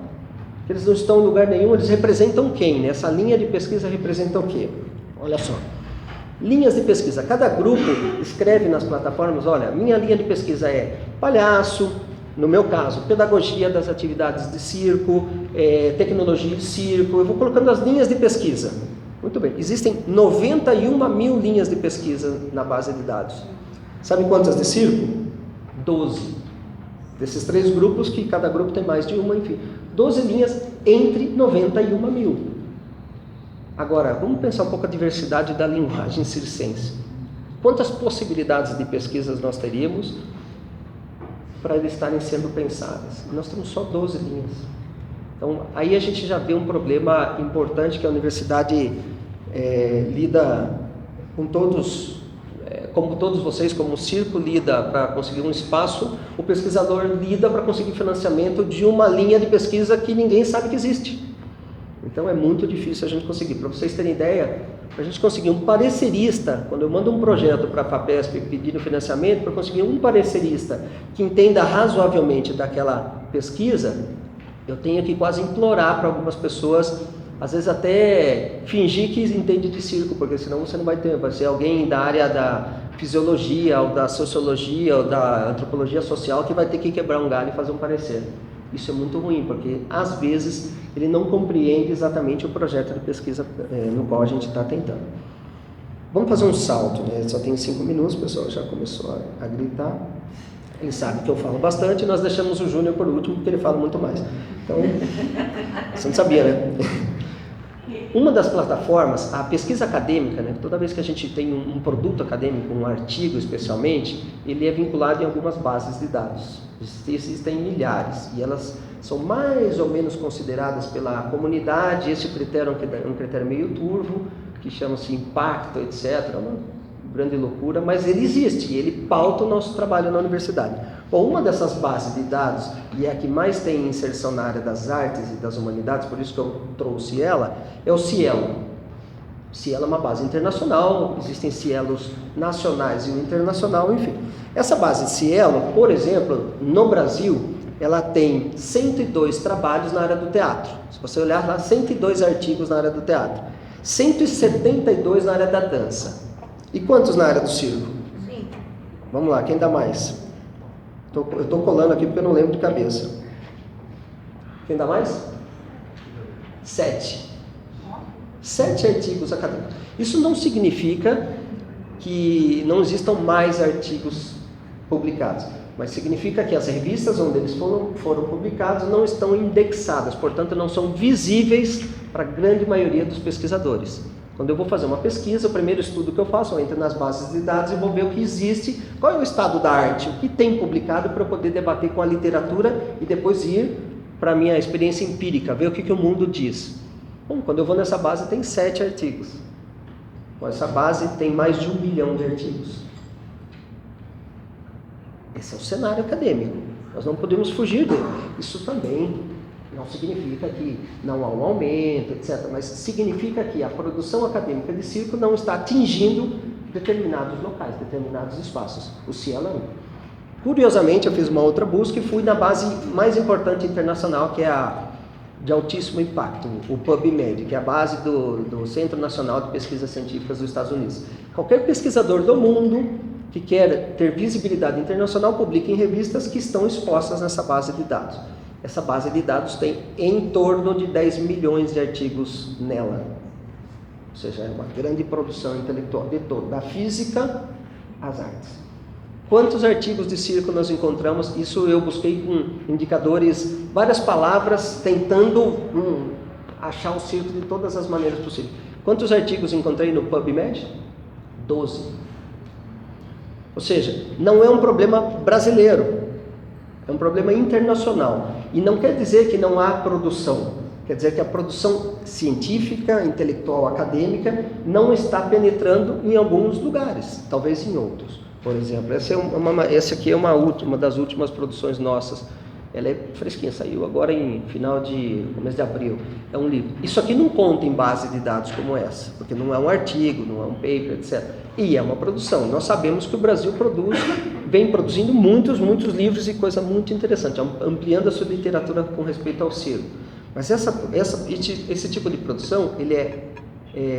Eles não estão em lugar nenhum, eles representam quem? Essa linha de pesquisa representa o quê? Olha só. Linhas de pesquisa. Cada grupo escreve nas plataformas, olha, minha linha de pesquisa é palhaço, no meu caso, pedagogia das atividades de circo, tecnologia de circo, eu vou colocando as linhas de pesquisa. Muito bem, existem 91 mil linhas de pesquisa na base de dados. Sabe quantas de circo? 12. Desses 3 grupos, que cada grupo tem mais de uma, enfim. 12 linhas entre 91 mil. Agora, vamos pensar um pouco a diversidade da linguagem circense. Quantas possibilidades de pesquisas nós teríamos para eles estarem sendo pensadas? Nós temos só 12 linhas. Então, aí a gente já vê um problema importante que a universidade lida com todos, como todos vocês, como o circo lida para conseguir um espaço, o pesquisador lida para conseguir financiamento de uma linha de pesquisa que ninguém sabe que existe. Então é muito difícil a gente conseguir. Para vocês terem ideia, para a gente conseguir um parecerista, quando eu mando um projeto para a FAPESP pedindo financiamento, para conseguir um parecerista que entenda razoavelmente daquela pesquisa, eu tenho que quase implorar para algumas pessoas, às vezes até fingir que entende de circo, porque senão você não vai ter, vai ser alguém da área da fisiologia, ou da sociologia, ou da antropologia social, que vai ter que quebrar um galho e fazer um parecer. Isso é muito ruim, porque às vezes ele não compreende exatamente o projeto de pesquisa no qual a gente está tentando. Vamos fazer um salto, né? Só tem 5 minutos, o pessoal já começou a gritar. Ele sabe que eu falo bastante, nós deixamos o Júnior por último, porque ele fala muito mais. Então, você não sabia, né? Uma das plataformas, a pesquisa acadêmica, né? Toda vez que a gente tem um produto acadêmico, um artigo especialmente, ele é vinculado em algumas bases de dados. Existem milhares, e elas são mais ou menos consideradas pela comunidade. Esse critério é um critério meio turvo, que chama-se impacto, etc. Uma grande loucura, mas ele existe, ele pauta o nosso trabalho na universidade. Bom, uma dessas bases de dados, e é a que mais tem inserção na área das artes e das humanidades, por isso que eu trouxe ela, é o Cielo. O Cielo é uma base internacional, existem Cielos nacionais e o internacional, enfim. Essa base de Cielo, por exemplo, no Brasil, ela tem 102 trabalhos na área do teatro. Se você olhar lá, 102 artigos na área do teatro. 172 na área da dança. E quantos na área do circo? Sim. Vamos lá, quem dá mais? Eu estou colando aqui porque eu não lembro de cabeça. Quem dá mais? 7. 7 artigos acadêmicos. Isso não significa que não existam mais artigos publicados, mas significa que as revistas onde eles foram publicados não estão indexadas, portanto não são visíveis para a grande maioria dos pesquisadores. Quando eu vou fazer uma pesquisa, o primeiro estudo que eu faço, eu entro nas bases de dados e vou ver o que existe, qual é o estado da arte, o que tem publicado para eu poder debater com a literatura e depois ir para a minha experiência empírica, ver o que o mundo diz. Bom, quando eu vou nessa base tem 7 artigos. Com essa base tem mais de 1 milhão de artigos. Esse é o cenário acadêmico. Nós não podemos fugir dele. Isso também não significa que não há um aumento, etc. Mas significa que a produção acadêmica de circo não está atingindo determinados locais, determinados espaços. O Cielo é um. Curiosamente, eu fiz uma outra busca e fui na base mais importante internacional, que é a de altíssimo impacto, o PubMed, que é a base do Centro Nacional de Pesquisas Científicas dos Estados Unidos. Qualquer pesquisador do mundo que quer ter visibilidade internacional publica em revistas que estão expostas nessa base de dados. Essa base de dados tem em torno de 10 milhões de artigos nela. Ou seja, é uma grande produção intelectual de todo, da física às artes. Quantos artigos de circo nós encontramos? Isso eu busquei com indicadores, várias palavras, tentando achar o circo de todas as maneiras possíveis. Quantos artigos encontrei no PubMed? 12. Ou seja, não é um problema brasileiro, é um problema internacional. E não quer dizer que não há produção, quer dizer que a produção científica, intelectual, acadêmica não está penetrando em alguns lugares, talvez em outros. Por exemplo, essa aqui é uma das últimas produções nossas. Ela é fresquinha, saiu agora em começo de abril. É um livro. Isso aqui não conta em base de dados como essa, porque não é um artigo, não é um paper, etc. E é uma produção. Nós sabemos que o Brasil vem produzindo muitos livros e coisa muito interessante, ampliando a sua literatura com respeito ao circo. Mas esse tipo de produção, ele é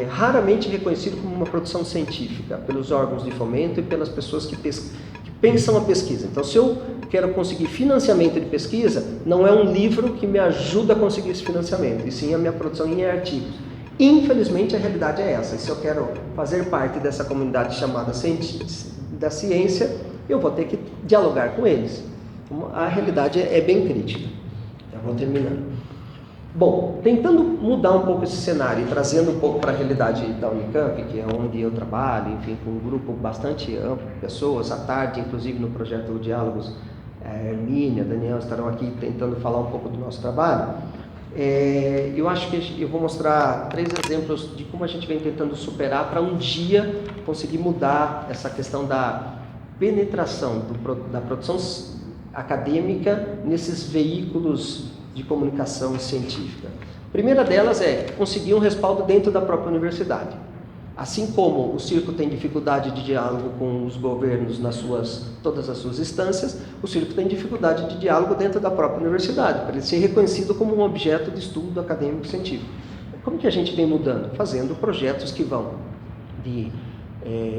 raramente reconhecido como uma produção científica pelos órgãos de fomento e pelas pessoas que pensam a pesquisa. Então, se eu quero conseguir financiamento de pesquisa, não é um livro que me ajuda a conseguir esse financiamento, e sim a minha produção em artigos. Infelizmente, a realidade é essa. E se eu quero fazer parte dessa comunidade chamada da ciência, eu vou ter que dialogar com eles. A realidade é bem crítica. Já vou terminando. Bom, tentando mudar um pouco esse cenário e trazendo um pouco para a realidade da Unicamp, que é onde eu trabalho, enfim, com um grupo bastante amplo de pessoas, à tarde, inclusive no projeto Diálogos, Hermínia, Daniel estarão aqui tentando falar um pouco do nosso trabalho. Eu acho que eu vou mostrar 3 exemplos de como a gente vem tentando superar para um dia conseguir mudar essa questão da penetração da produção acadêmica nesses veículos de comunicação científica. A primeira delas é conseguir um respaldo dentro da própria universidade. Assim como o circo tem dificuldade de diálogo com os governos todas as suas instâncias, o circo tem dificuldade de diálogo dentro da própria universidade, para ele ser reconhecido como um objeto de estudo acadêmico científico. Como que a gente vem mudando? Fazendo projetos que vão de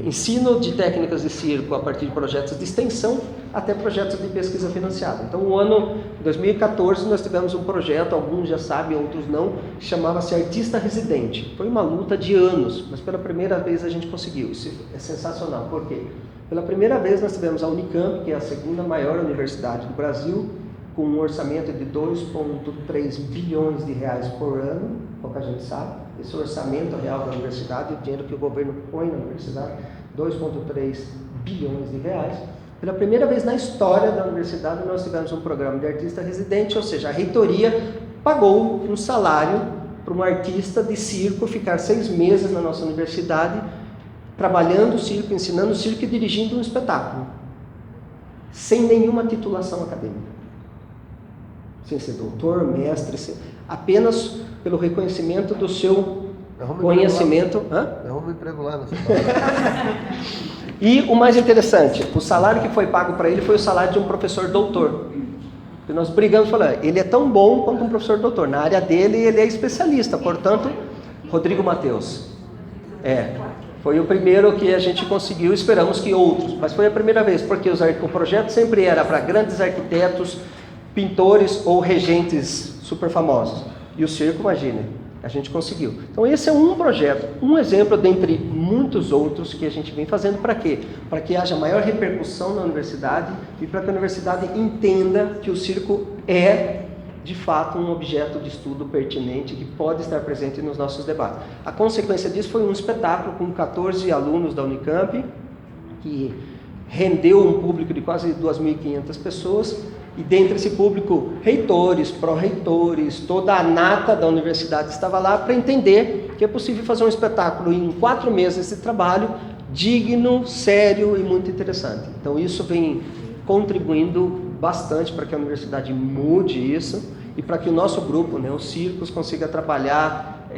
ensino de técnicas de circo a partir de projetos de extensão até projetos de pesquisa financiada. Então, o ano 2014, nós tivemos um projeto, alguns já sabem, outros não, chamava-se Artista Residente. Foi uma luta de anos, mas pela primeira vez a gente conseguiu. Isso é sensacional. Por quê? Pela primeira vez nós tivemos a Unicamp, que é a segunda maior universidade do Brasil, com um orçamento de 2,3 bilhões de reais por ano, pouca gente sabe. Esse orçamento real da universidade, o dinheiro que o governo põe na universidade, 2,3 bilhões de reais, Pela primeira vez na história da universidade, nós tivemos um programa de artista residente, ou seja, a reitoria pagou um salário para um artista de circo ficar 6 meses na nossa universidade, trabalhando o circo, ensinando o circo e dirigindo um espetáculo, sem nenhuma titulação acadêmica, sem ser doutor, mestre, apenas pelo reconhecimento do seu conhecimento. Arruma um emprego lá, não sei. E o mais interessante, o salário que foi pago para ele foi o salário de um professor doutor. E nós brigamos falando, ele é tão bom quanto um professor doutor. Na área dele, ele é especialista, portanto, Rodrigo Mateus. Foi o primeiro que a gente conseguiu, esperamos que outros, mas foi a primeira vez, porque o projeto sempre era para grandes arquitetos, pintores ou regentes super famosos. E o circo, imagine, a gente conseguiu. Então esse é um projeto, um exemplo dentre muitos outros que a gente vem fazendo. Para quê? Para que haja maior repercussão na universidade e para que a universidade entenda que o circo é, de fato, um objeto de estudo pertinente que pode estar presente nos nossos debates. A consequência disso foi um espetáculo com 14 alunos da Unicamp, que rendeu um público de quase 2.500 pessoas, e dentre esse público, reitores, pró-reitores, toda a nata da universidade estava lá para entender que é possível fazer um espetáculo em 4 meses de trabalho, digno, sério e muito interessante. Então isso vem contribuindo bastante para que a universidade mude isso e para que o nosso grupo, os circos, consiga trabalhar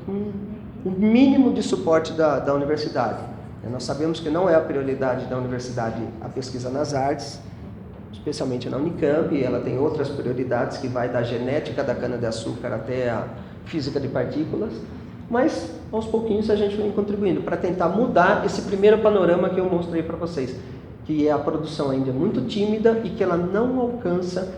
com o mínimo de suporte da universidade. Nós sabemos que não é a prioridade da universidade a pesquisa nas artes, especialmente na Unicamp, ela tem outras prioridades que vai da genética da cana-de-açúcar até a física de partículas, mas aos pouquinhos a gente vem contribuindo para tentar mudar esse primeiro panorama que eu mostrei para vocês, que a produção ainda é muito tímida e que ela não alcança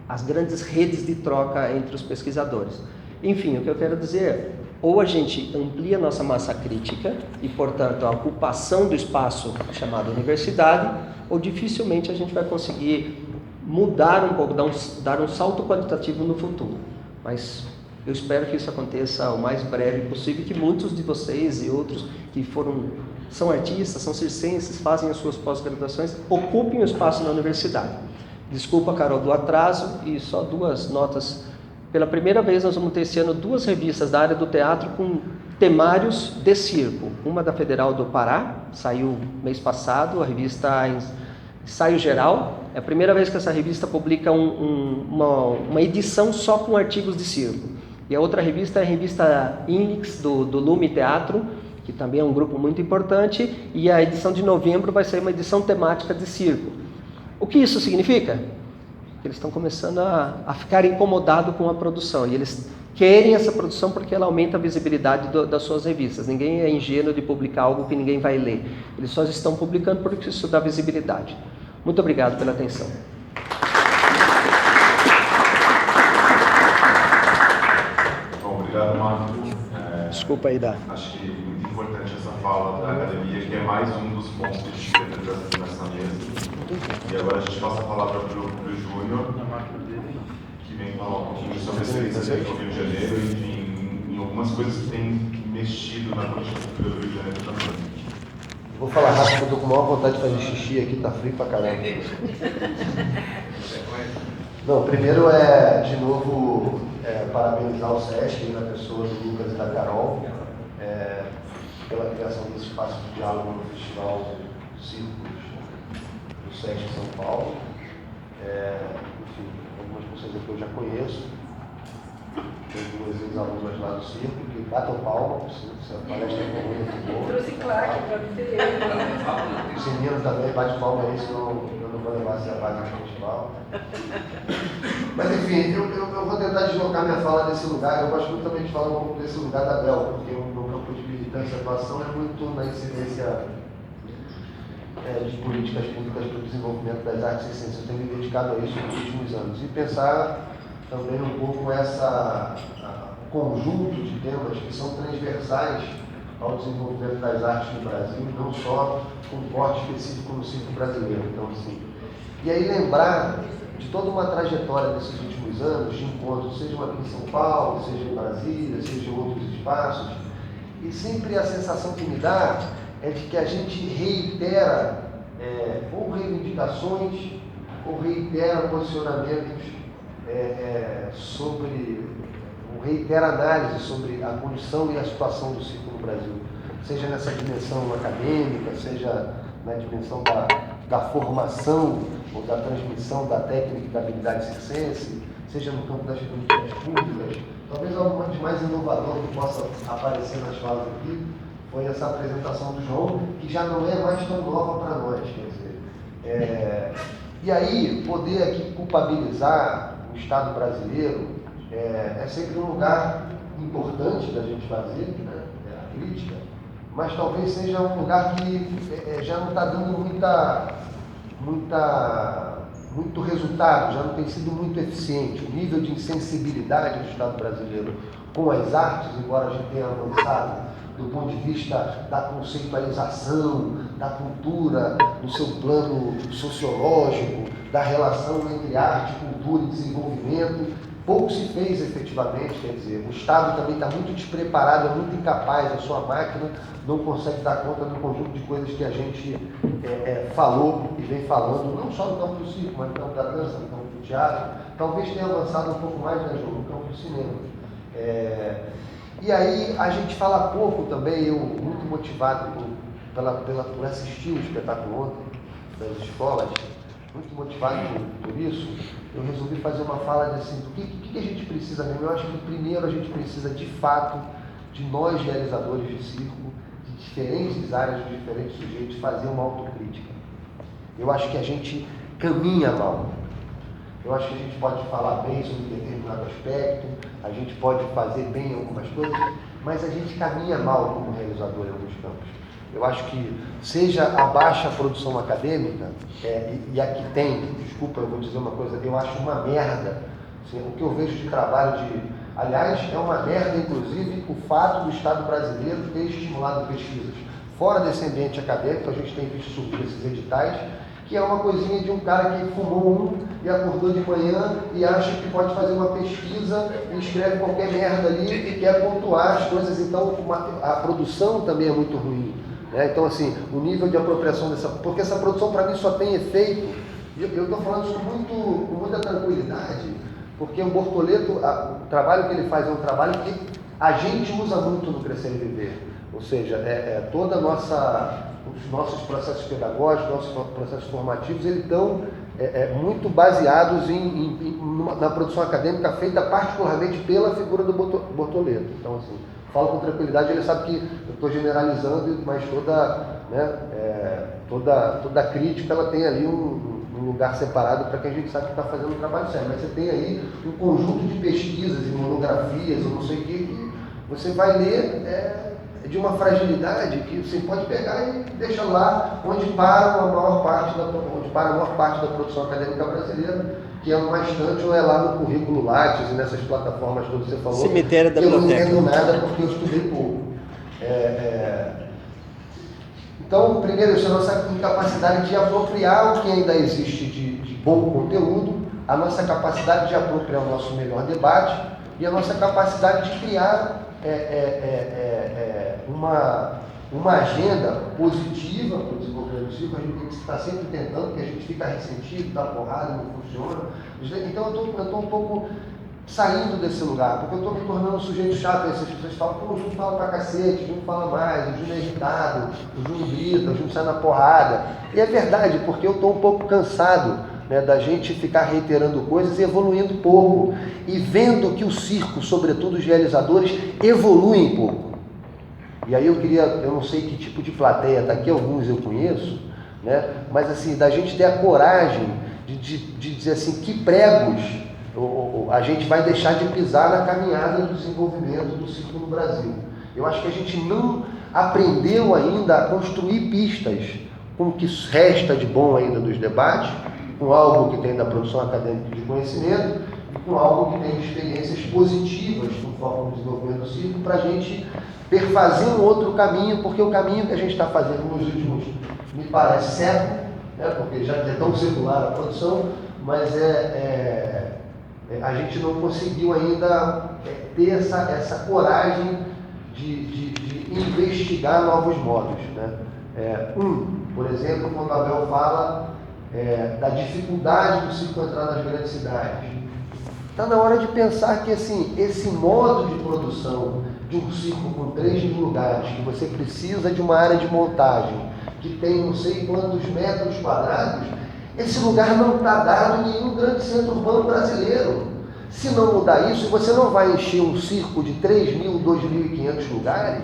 as grandes redes de troca entre os pesquisadores. Enfim, o que eu quero dizer é, ou a gente amplia a nossa massa crítica e, portanto, a ocupação do espaço chamado universidade, ou dificilmente a gente vai conseguir mudar um pouco, dar um salto qualitativo no futuro. Mas eu espero que isso aconteça o mais breve possível, que muitos de vocês e outros que são artistas, são circenses, fazem as suas pós-graduações, ocupem o espaço na universidade. Desculpa, Carol, do atraso, e só 2 notas. Pela primeira vez nós vamos ter esse ano 2 revistas da área do teatro com temários de circo. Uma da Federal do Pará, saiu mês passado, a revista Ensaio Geral. É a primeira vez que essa revista publica uma edição só com artigos de circo. E a outra revista é a revista Inix, do Lume Teatro, que também é um grupo muito importante, e a edição de novembro vai ser uma edição temática de circo. O que isso significa? Eles estão começando a ficar incomodados com a produção, e eles querem essa produção porque ela aumenta a visibilidade das suas revistas. Ninguém é ingênuo de publicar algo que ninguém vai ler. Eles só estão publicando porque isso dá visibilidade. Muito obrigado pela atenção. Bom, obrigado, Marco. Desculpa aí, Dá. Acho que é muito importante essa fala da academia, que é mais um dos pontos de interpretação nessa mesa. E agora a gente passa a palavra para o Júnior, que vem falar um pouquinho sobre a experiência dele com o Rio de Janeiro e, enfim, em algumas coisas que têm mexido na política do Rio de Janeiro também. Vou falar rápido, eu tô com a maior vontade de fazer xixi aqui, tá frio pra caramba. Não, primeiro de novo, parabenizar o SESC, na pessoa do Lucas e da Carol, pela criação desse espaço de diálogo no Festival Círculos do SESC São Paulo. Enfim, algumas pessoas aqui eu já conheço. Tem 2 ex-alunas lá do circo que batem palma, se a palestra é muito boa. Trouxe claque para ver. Os meninos também batem palma aí, senão eu não vou levar essa base no festival. Mas enfim, eu vou tentar deslocar minha fala desse lugar. Eu gosto muito também de falar um pouco desse lugar da Bel, porque o meu campo de militância e atuação é muito na incidência de políticas públicas para o desenvolvimento das artes e ciências. Eu tenho me dedicado a isso nos últimos anos. E pensar também um pouco conjunto de temas que são transversais ao desenvolvimento das artes no Brasil, não só com um corte específico no circo brasileiro. Então, assim, e aí lembrar de toda uma trajetória desses últimos anos de encontros, seja aqui em São Paulo, seja em Brasília, seja em outros espaços, e sempre a sensação que me dá é de que a gente reitera ou reivindicações, ou reitera posicionamentos ou reitera análise sobre a condição e a situação do circo no Brasil, seja nessa dimensão acadêmica, seja na dimensão da formação ou da transmissão da técnica e da habilidade circense, seja no campo das políticas públicas. Talvez algo de mais inovador que possa aparecer nas falas aqui foi essa apresentação do João, que já não é mais tão nova para nós, quer dizer. E aí, poder aqui culpabilizar o Estado brasileiro é sempre um lugar importante da gente fazer, né? A crítica, mas talvez seja um lugar que já não está dando muito resultado, já não tem sido muito eficiente. O nível de insensibilidade do Estado brasileiro com as artes, embora a gente tenha avançado do ponto de vista da conceitualização, da cultura, no seu plano sociológico, da relação entre arte, cultura e desenvolvimento, pouco se fez efetivamente, quer dizer, o Estado também está muito despreparado, é muito incapaz, a sua máquina não consegue dar conta do conjunto de coisas que a gente falou e vem falando, não só no campo do circo, mas no campo da dança, no campo do teatro, talvez tenha avançado um pouco mais, né, João, no campo do cinema. E aí a gente fala pouco também, eu muito motivado por assistir o espetáculo ontem, das escolas, muito motivado por isso, eu resolvi fazer uma fala assim, do que a gente precisa mesmo? Eu acho que primeiro a gente precisa de fato, de nós realizadores de circo, de diferentes áreas, de diferentes sujeitos, fazer uma autocrítica. Eu acho que a gente caminha mal. Eu acho que a gente pode falar bem sobre um determinado aspecto, a gente pode fazer bem algumas coisas, mas a gente caminha mal como realizador em alguns campos. Eu acho que seja a baixa produção acadêmica, e aqui tem, desculpa, eu vou dizer uma coisa, eu acho uma merda, assim, o que eu vejo de trabalho aliás, é uma merda, inclusive, o fato do Estado brasileiro ter estimulado pesquisas. Fora desse ambiente acadêmico, a gente tem visto surgir esses editais, que é uma coisinha de um cara que fumou e acordou de manhã e acha que pode fazer uma pesquisa e escreve qualquer merda ali e quer pontuar as coisas. Então, a produção também é muito ruim. Né? Então, assim, o nível de apropriação porque essa produção, para mim, só tem efeito, eu estou falando isso com muita tranquilidade, porque o Bortoleto, o trabalho que ele faz é um trabalho que a gente usa muito no Crescer e Viver. Ou seja, toda os nossos processos pedagógicos, nossos processos formativos, eles estão muito baseados na produção acadêmica feita particularmente pela figura do Bortoleto. Então, assim, falo com tranquilidade, ele sabe que eu estou generalizando, mas toda crítica ela tem ali um lugar separado para que a gente saiba que está fazendo um trabalho sério. Mas você tem aí um conjunto de pesquisas e monografias, ou não sei o que você vai ler de uma fragilidade que você pode pegar e deixar lá onde para a maior parte da produção acadêmica brasileira, que é numa estante ou é lá no currículo Lattes e nessas plataformas que você falou. Cemitério da biblioteca. Eu não entendo biblioteca. nada porque eu estudei pouco. Então, primeiro, isso é a nossa incapacidade de apropriar o que ainda existe de bom conteúdo, a nossa capacidade de apropriar o nosso melhor debate e a nossa capacidade de criar uma agenda positiva para o desenvolvimento do circo. A gente tem que estar sempre tentando, porque a gente fica ressentido, dá porrada, não funciona. Então eu estou um pouco saindo desse lugar, porque eu estou me tornando um sujeito chato. Essas pessoas falam, pô, o Júnior fala pra cacete, o Júnior fala mais, o Júnior é irritado, o Júnior grita, o Júnior sai na porrada. E é verdade, porque eu estou um pouco cansado, né, da gente ficar reiterando coisas e evoluindo pouco. E vendo que o circo, sobretudo os realizadores, evoluem pouco. E aí eu não sei que tipo de plateia está aqui, alguns eu conheço, né, mas assim, da gente ter a coragem de dizer assim, que pregos a gente vai deixar de pisar na caminhada do desenvolvimento do circo no Brasil. Eu acho que a gente não aprendeu ainda a construir pistas com o que resta de bom ainda dos debates, com algo que tem da produção acadêmica de conhecimento e com algo que tem de experiências positivas no foco do desenvolvimento do circo, para a gente perfazer um outro caminho, porque o caminho que a gente está fazendo nos últimos, me parece certo, né, porque já é tão circular a produção, mas a gente não conseguiu ainda ter essa coragem de investigar novos modos, né? Por exemplo, quando o Abel fala da dificuldade do circo entrar nas grandes cidades. Está na hora de pensar que assim, esse modo de produção de um circo com 3 mil lugares, que você precisa de uma área de montagem, que tem não sei quantos metros quadrados, esse lugar não está dado em nenhum grande centro urbano brasileiro. Se não mudar isso, você não vai encher um circo de 3.000, 2.500 lugares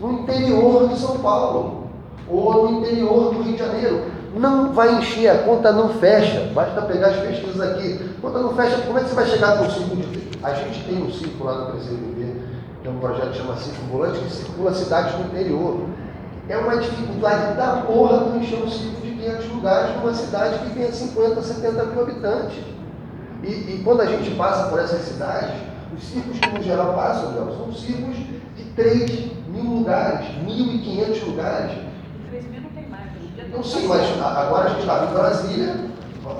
no interior de São Paulo ou no interior do Rio de Janeiro. Não vai encher, a conta não fecha. Basta pegar as pesquisas aqui. A conta não fecha, como é que você vai chegar com um circo de... A gente tem um circo lá no PCdoB, que é um projeto que chama Circo Volante, que circula cidades do interior. É uma dificuldade da porra de encher um circo de 500 lugares numa cidade que tem 50, 70 mil habitantes. E quando a gente passa por essas cidades, os circos que no geral passam, são circos de 3.000 lugares, 1.500 lugares. 3.000 não tem mais. Não sei, mas agora a gente está em Brasília,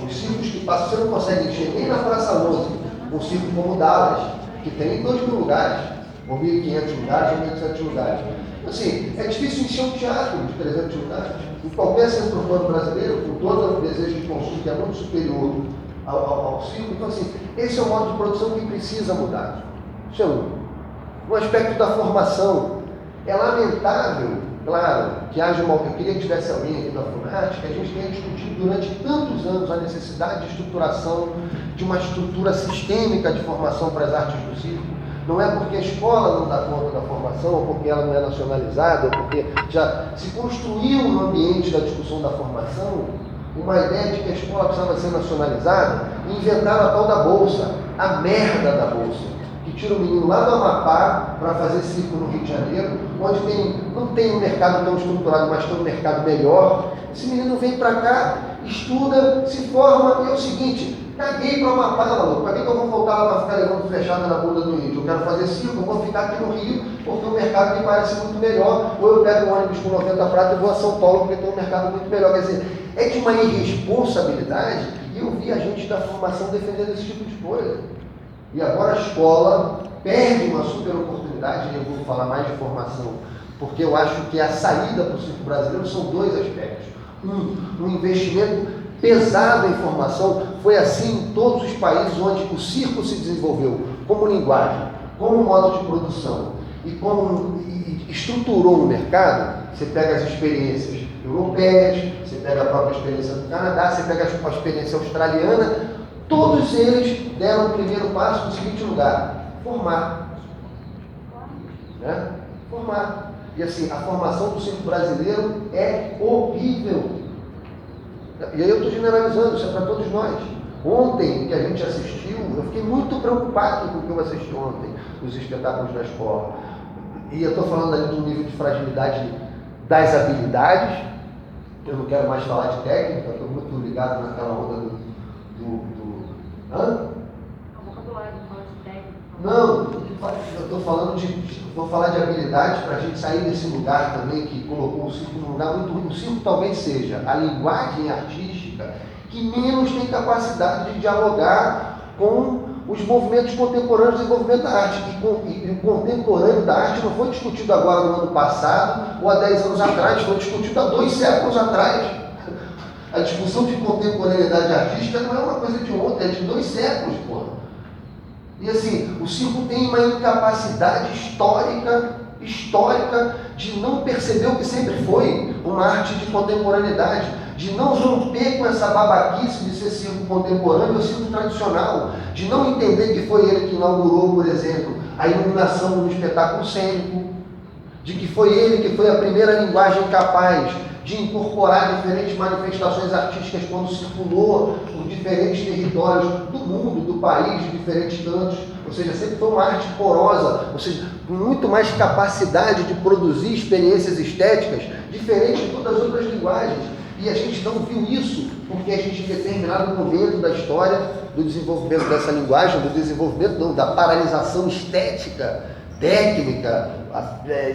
os circos que passam, você não consegue encher nem na Praça 11, um circo como o Dallas, que tem 2.000 lugares, ou 1.500 lugares, ou 1.700 lugares. Assim, é difícil encher um teatro de 300 lugares. Em qualquer centro urbano brasileiro, com todo o desejo de consumo que é muito superior ao circo. Então, assim, esse é o modo de produção que precisa mudar. Isso é um. No aspecto da formação, é lamentável, claro, que haja uma... Eu queria que tivesse alguém aqui da FUNARTE, que a gente tenha discutido durante tantos anos a necessidade de estruturação, de uma estrutura sistêmica de formação para as artes do circo. Não é porque a escola não dá conta da formação, ou porque ela não é nacionalizada, ou porque já se construiu no ambiente da discussão da formação uma ideia de que a escola precisava ser nacionalizada e inventaram a tal da bolsa, a merda da bolsa, que tira o menino lá do Amapá para fazer circo no Rio de Janeiro, onde não tem um mercado tão estruturado, mas tem um mercado melhor. Esse menino vem para cá, estuda, se forma, e é o seguinte: caguei para uma Amapá, maluco. Para que eu vou voltar lá para ficar levando flechada na bunda do índio? Eu quero fazer circo, eu vou ficar aqui no Rio, porque o mercado me parece muito melhor. Ou eu pego um ônibus com 90 prata e vou a São Paulo, porque tem um mercado muito melhor. Quer dizer, é de uma irresponsabilidade, e eu vi a gente da formação defendendo esse tipo de coisa. E agora a escola perde uma super oportunidade, e eu vou falar mais de formação, porque eu acho que a saída para o circo brasileiro são 2 aspectos. Um investimento pesado em formação. Foi assim em todos os países onde o circo se desenvolveu como linguagem, como modo de produção e estruturou no mercado. Você pega as experiências europeias, você pega a própria experiência do Canadá, você pega a experiência australiana, todos eles deram o primeiro passo no seguinte lugar: formar. Né? Formar. E assim, a formação do circo brasileiro é horrível. E aí eu estou generalizando, isso é para todos nós. Ontem, que a gente assistiu, eu fiquei muito preocupado com o que eu assisti ontem, nos espetáculos da escola. E eu estou falando ali do nível de fragilidade das habilidades. Eu não quero mais falar de técnica, estou muito ligado naquela onda Hã? Não, eu estou falando vou falar de habilidade para a gente sair desse lugar também que colocou o circo num lugar muito ruim. O circo talvez seja a linguagem artística que menos tem capacidade de dialogar com os movimentos contemporâneos do desenvolvimento da arte. E o contemporâneo da arte não foi discutido agora no ano passado ou há 10 anos atrás, foi discutido há 2 séculos atrás. A discussão de contemporaneidade artística não é uma coisa de ontem, é de 2 séculos, porra. E assim, o circo tem uma incapacidade histórica de não perceber o que sempre foi uma arte de contemporaneidade, de não romper com essa babaquice de ser circo contemporâneo ou circo tradicional, de não entender que foi ele que inaugurou, por exemplo, a iluminação no espetáculo cênico, de que foi ele que foi a primeira linguagem capaz de incorporar diferentes manifestações artísticas quando circulou por diferentes territórios do mundo, do país, de diferentes cantos. Ou seja, sempre foi uma arte porosa, ou seja, com muito mais capacidade de produzir experiências estéticas diferentes de todas as outras linguagens. E a gente não viu isso porque a gente, em determinado momento da história do desenvolvimento dessa linguagem, do desenvolvimento não, da paralisação estética, técnica,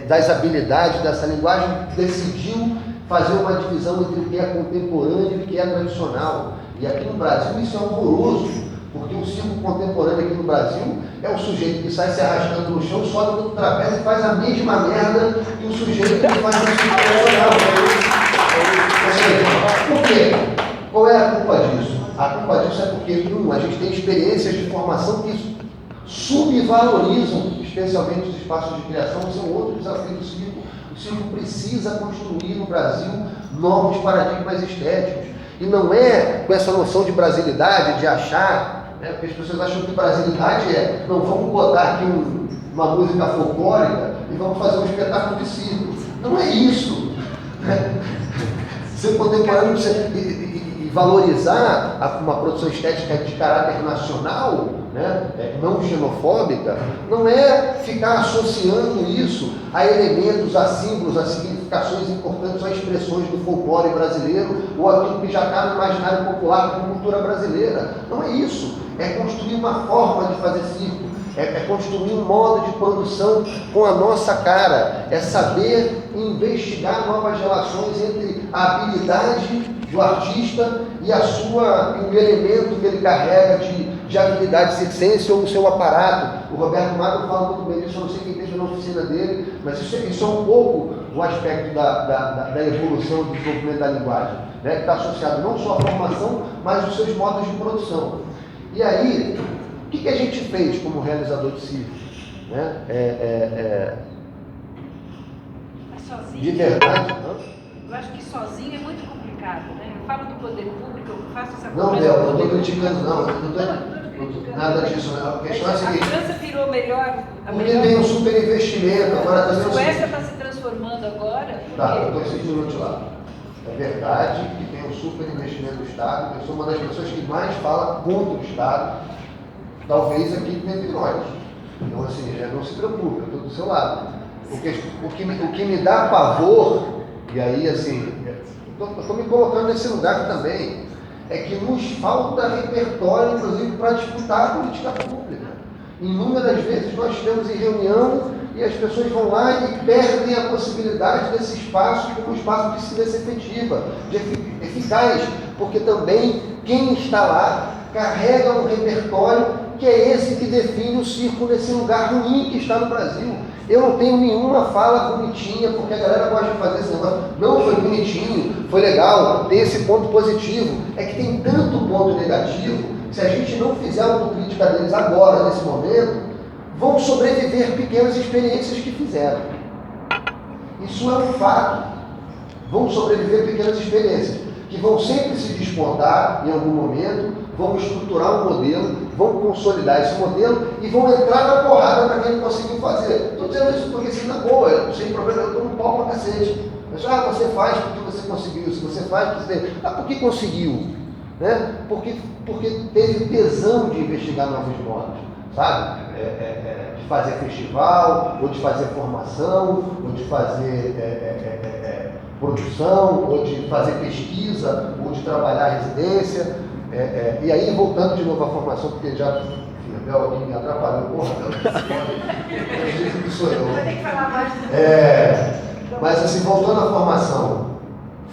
das habilidades dessa linguagem, decidiu fazer uma divisão entre o que é contemporâneo e o que é tradicional. E aqui no Brasil isso é horroroso, porque o circo contemporâneo aqui no Brasil é o sujeito que sai se arrastando no chão, sobe no trapézio e faz a mesma merda que o sujeito que faz no circo tradicional. isso é porque, a gente tem experiências de formação que subvalorizam, especialmente os espaços de criação, são outros desafios do circo. O circo precisa construir no Brasil novos paradigmas estéticos. E não é com essa noção de brasilidade, de achar, né, porque as pessoas acham que brasilidade é, não, vamos botar aqui uma música folclórica e vamos fazer um espetáculo de circo. Não é isso. Né? Ser contemporâneo e valorizar uma produção estética de caráter nacional, né, não xenofóbica, não é ficar associando isso a elementos, a símbolos, a significações importantes, a expressões do folclore brasileiro ou aquilo que já está no imaginário popular como cultura brasileira. Não é isso. É construir uma forma de fazer circo. É construir um modo de produção com a nossa cara, é saber investigar novas relações entre a habilidade do artista e o elemento que ele carrega de habilidade circense ou o seu aparato. O Roberto Magro fala muito bem disso, eu não sei quem esteja na oficina dele, mas isso é um pouco o aspecto da evolução do desenvolvimento da linguagem, né, que está associado não só à formação, mas aos seus modos de produção. E aí, o que a gente fez como realizador de circo? Né? Mas sozinho, De verdade? eu acho que sozinho é muito complicado, né? Eu falo do poder público, eu faço essa Não, conversa. Bel, eu não estou criticando, não. Não estou nada disso. A questão é a A seguinte: França virou melhor. porque tem um super investimento, agora A também Suécia está se transformando agora. Tá, eu Porque... estou 5 minutos lá. É verdade que tem um super investimento do Estado, eu sou uma das pessoas que mais fala contra o Estado, talvez aqui entre nós. Então, assim, não se preocupe, eu estou do seu lado. O que me dá pavor, e aí, assim, eu estou me colocando nesse lugar também, é que nos falta repertório, inclusive, para disputar a política pública. Inúmeras vezes nós estamos em reunião e as pessoas vão lá e perdem a possibilidade desse espaço como um espaço de incidência efetiva, eficaz, porque também quem está lá carrega um repertório que é esse que define o circo nesse lugar ruim que está no Brasil. Eu não tenho nenhuma fala bonitinha, porque a galera gosta de fazer esse negócio. Não, foi bonitinho, foi legal, tem esse ponto positivo. É que tem tanto ponto negativo, se a gente não fizer autocrítica deles agora, nesse momento, vão sobreviver pequenas experiências que fizeram. Isso é um fato. Vão sobreviver pequenas experiências, que vão sempre se despontar em algum momento, vão estruturar um modelo, vão consolidar esse modelo e vão entrar na porrada para quem não conseguiu fazer. Estou dizendo isso porque, assim, na boa, sem problema, eu estou no pau pra cacete. Mas, você faz porque você conseguiu, se você faz porque você... por que conseguiu? Né? Porque teve tesão de investigar novos modos, sabe? De fazer festival, ou de fazer formação, ou de fazer produção, ou de fazer pesquisa, ou de trabalhar residência. E aí, voltando de novo à formação, porque já a Bel aqui me atrapalhou, porra, Bel, que sou eu. Tem que falar mais. Mas assim, voltando à formação,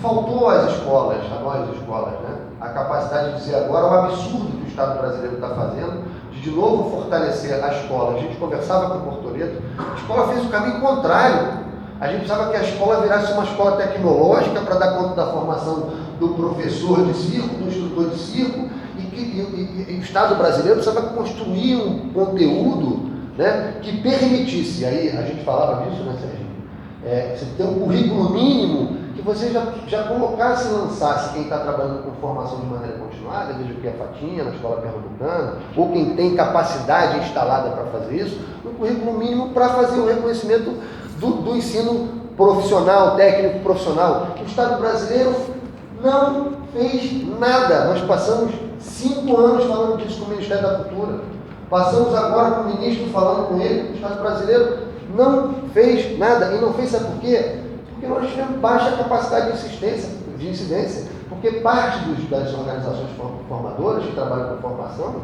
faltou às escolas, a nós escolas, né, a capacidade de dizer agora o absurdo que o Estado brasileiro está fazendo, de novo fortalecer a escola. A gente conversava com o Portoleto, a escola fez o caminho contrário. A gente precisava que a escola virasse uma escola tecnológica para dar conta da formação do professor de circo, do instrutor de circo, e o Estado brasileiro precisava construir um conteúdo, né, que permitisse, aí a gente falava disso, né, Serginho? Você ter um currículo mínimo que você já colocasse e lançasse quem está trabalhando com formação de maneira continuada, veja o que é Fatinha, na escola pernambucana, ou quem tem capacidade instalada para fazer isso, um currículo mínimo para fazer o reconhecimento do ensino profissional, técnico profissional. O Estado brasileiro não fez nada. Nós passamos 5 anos falando disso com o Ministério da Cultura. Passamos agora com o ministro falando com ele. O Estado brasileiro não fez nada. E não fez, sabe por quê? Porque nós tivemos baixa capacidade de incidência. Porque parte das organizações formadoras que trabalham com formação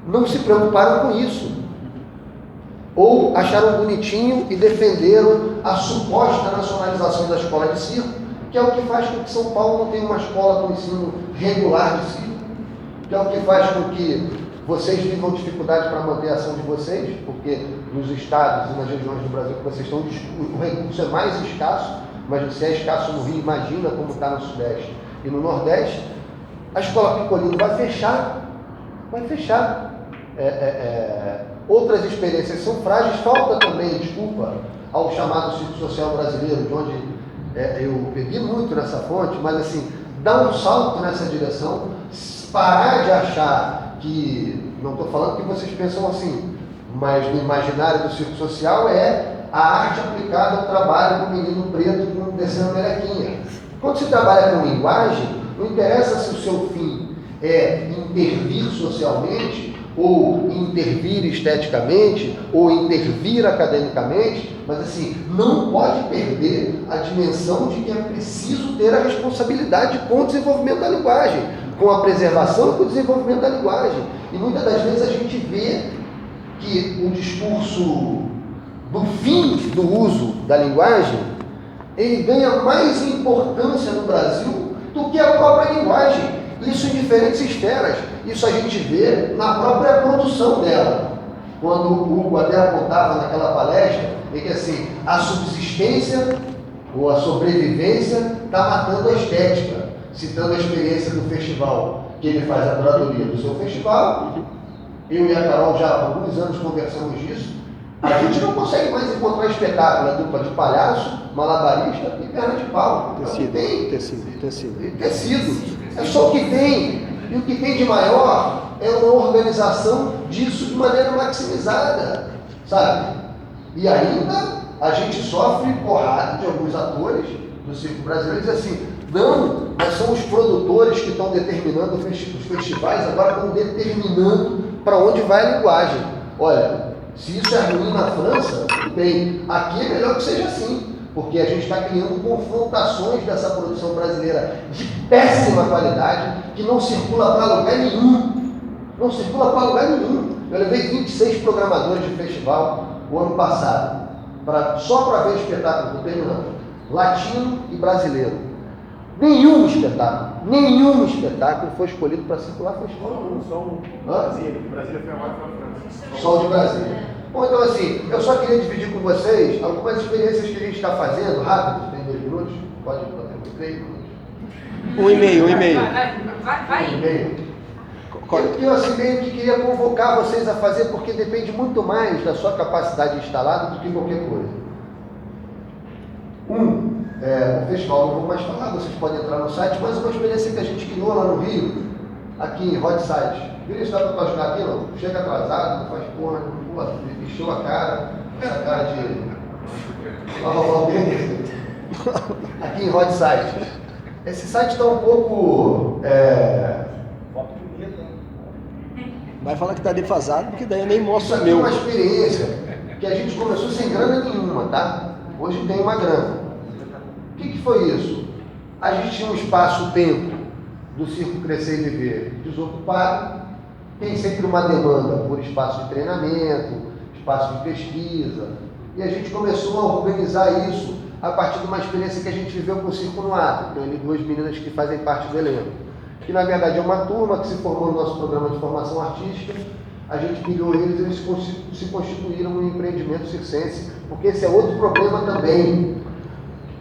não se preocuparam com isso. Ou acharam bonitinho e defenderam a suposta nacionalização da escola de circo, que é o que faz com que São Paulo não tenha uma escola com ensino regular de circo, que é o que faz com que vocês vivam dificuldade para manter a ação de vocês, porque nos estados e nas regiões do Brasil que vocês estão, o recurso é mais escasso, mas se é escasso no Rio, imagina como está no Sudeste e no Nordeste. A escola Picolino vai fechar vai fechar. Outras experiências são frágeis. Falta também, desculpa, ao chamado ciclo social brasileiro, de onde eu bebi muito nessa fonte, mas assim, dar um salto nessa direção, parar de achar que, não estou falando que vocês pensam assim, mas no imaginário do círculo social é a arte aplicada ao trabalho do menino preto descendo a melequinha. Quando se trabalha com linguagem, não interessa se o seu fim é intervir socialmente, ou intervir esteticamente, ou intervir academicamente, mas assim, não pode perder a dimensão de que é preciso ter a responsabilidade com o desenvolvimento da linguagem, com a preservação e com o desenvolvimento da linguagem. E muitas das vezes a gente vê que o discurso do fim do uso da linguagem, ele ganha mais importância no Brasil do que a própria linguagem. Isso em diferentes esferas. Isso a gente vê na própria produção dela. Quando o Hugo até apontava naquela palestra, é que assim, a subsistência ou a sobrevivência está matando a estética. Citando a experiência do festival, que ele faz a curadoria do seu festival. Eu e a Carol já há alguns anos conversamos disso. A gente não consegue mais encontrar espetáculo, a dupla de palhaço, malabarista e perna de pau. Tecido. É só o que tem. E o que tem de maior é uma organização disso de maneira maximizada, sabe? E ainda a gente sofre porrada de alguns atores do circo brasileiro, diz assim, não, mas são os produtores que estão determinando os festivais, agora estão determinando para onde vai a linguagem. Olha, se isso é ruim na França, tudo bem. Aqui é melhor que seja assim, porque a gente está criando confrontações dessa produção brasileira de péssima qualidade, que não circula para lugar nenhum. Não circula para lugar nenhum. Eu levei 26 programadores de festival o ano passado, só para ver espetáculo, terminando, latino e brasileiro. Nenhum espetáculo foi escolhido para circular festival. Só o Brasília. Brasília foi a maior França. Só o de Brasília. Bom, então assim, eu só queria dividir com vocês algumas experiências que a gente está fazendo, rápido, tem 2 minutos, pode bater com 3 minutos. 1,5. Vai. 1,5. Eu assim, meio que queria convocar vocês a fazer, porque depende muito mais da sua capacidade instalada do que qualquer coisa. O festival, não vou mais falar, vocês podem entrar no site, mas uma experiência que a gente criou lá no Rio, aqui em Hot Site. Vira isso, dá para ajudar aqui, não? Chega atrasado, não faz porra, encheu a cara de... Aqui em Hot Site. Esse site está um pouco... Vai falar que está defasado, porque daí eu nem mostro Isso o aqui é meu. uma experiência que a gente começou sem grana nenhuma, tá? Hoje tem uma grana. O que foi isso? A gente tinha um espaço-tempo do Circo Crescer e Viver desocupado, tem sempre uma demanda por espaço de treinamento, espaço de pesquisa, e a gente começou a organizar isso a partir de uma experiência que a gente viveu com o Circo no Ato. Tem ali 2 meninas que fazem parte do elenco, que na verdade é uma turma que se formou no nosso programa de formação artística. A gente pilhou eles se constituíram um empreendimento circense, porque esse é outro problema também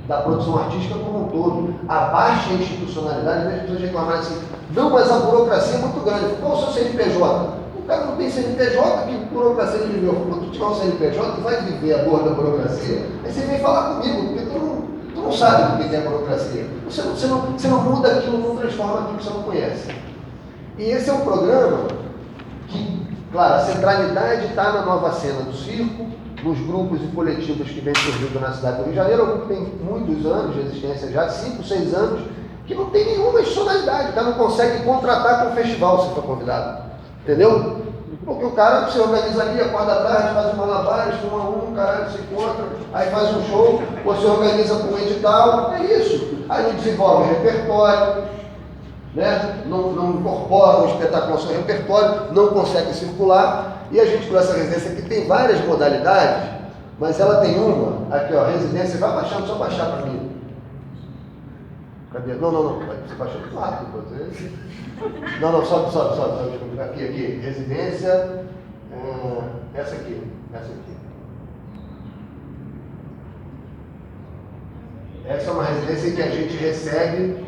da produção artística como um todo. A baixa institucionalidade, as pessoas reclamarem assim, não, mas a burocracia é muito grande. Qual é o seu CNPJ? O cara não tem CNPJ, que burocracia ele viveu. Quando tu tiver um CNPJ, tu vai viver a dor da burocracia. Aí você vem falar comigo, porque tu não sabe o que é burocracia. Você não muda aquilo, não transforma aquilo que você não conhece. E esse é um programa que, claro, a centralidade está na nova cena do circo, nos grupos e coletivos que vem surgindo na cidade do Rio de Janeiro, algum que tem muitos anos de existência já, 5, 6 anos, que não tem nenhuma institucionalidade, tá? Não consegue contratar com o festival se for convidado. Entendeu? Porque o cara se organiza ali, acorda à tarde, faz um malabares, fuma caralho, se encontra, aí faz um show, ou se organiza com um edital, é isso. Aí não desenvolve repertório, né? Não incorpora o espetáculo ao seu repertório, não consegue circular. E a gente, com essa residência aqui, tem várias modalidades, mas ela tem uma, aqui ó, residência, vai baixando, só baixar para mim. Cadê? Não, você baixou muito rápido. Você... Não, sobe, aqui, residência, essa aqui. Essa é uma residência em que a gente recebe,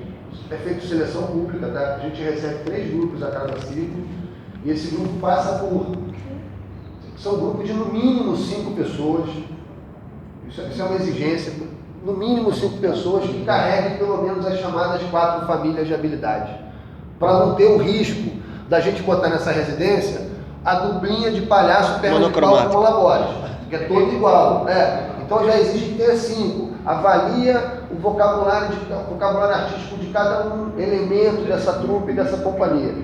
é feito seleção pública, tá? A gente recebe 3 grupos a cada ciclo, E esse grupo passa por... São grupos de no mínimo 5 pessoas. Isso é uma exigência. No mínimo 5 pessoas que carreguem pelo menos as chamadas 4 famílias de habilidade. Para não ter o risco da gente botar nessa residência a duplinha de palhaço perna de pau com labores, que é todo igual. Então já exige ter 5. Avalia o vocabulário artístico de cada um elemento dessa trupe, dessa companhia.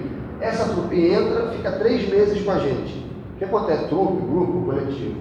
Essa trupe entra, fica 3 meses com a gente. O que acontece? Trupe, grupo, coletivo.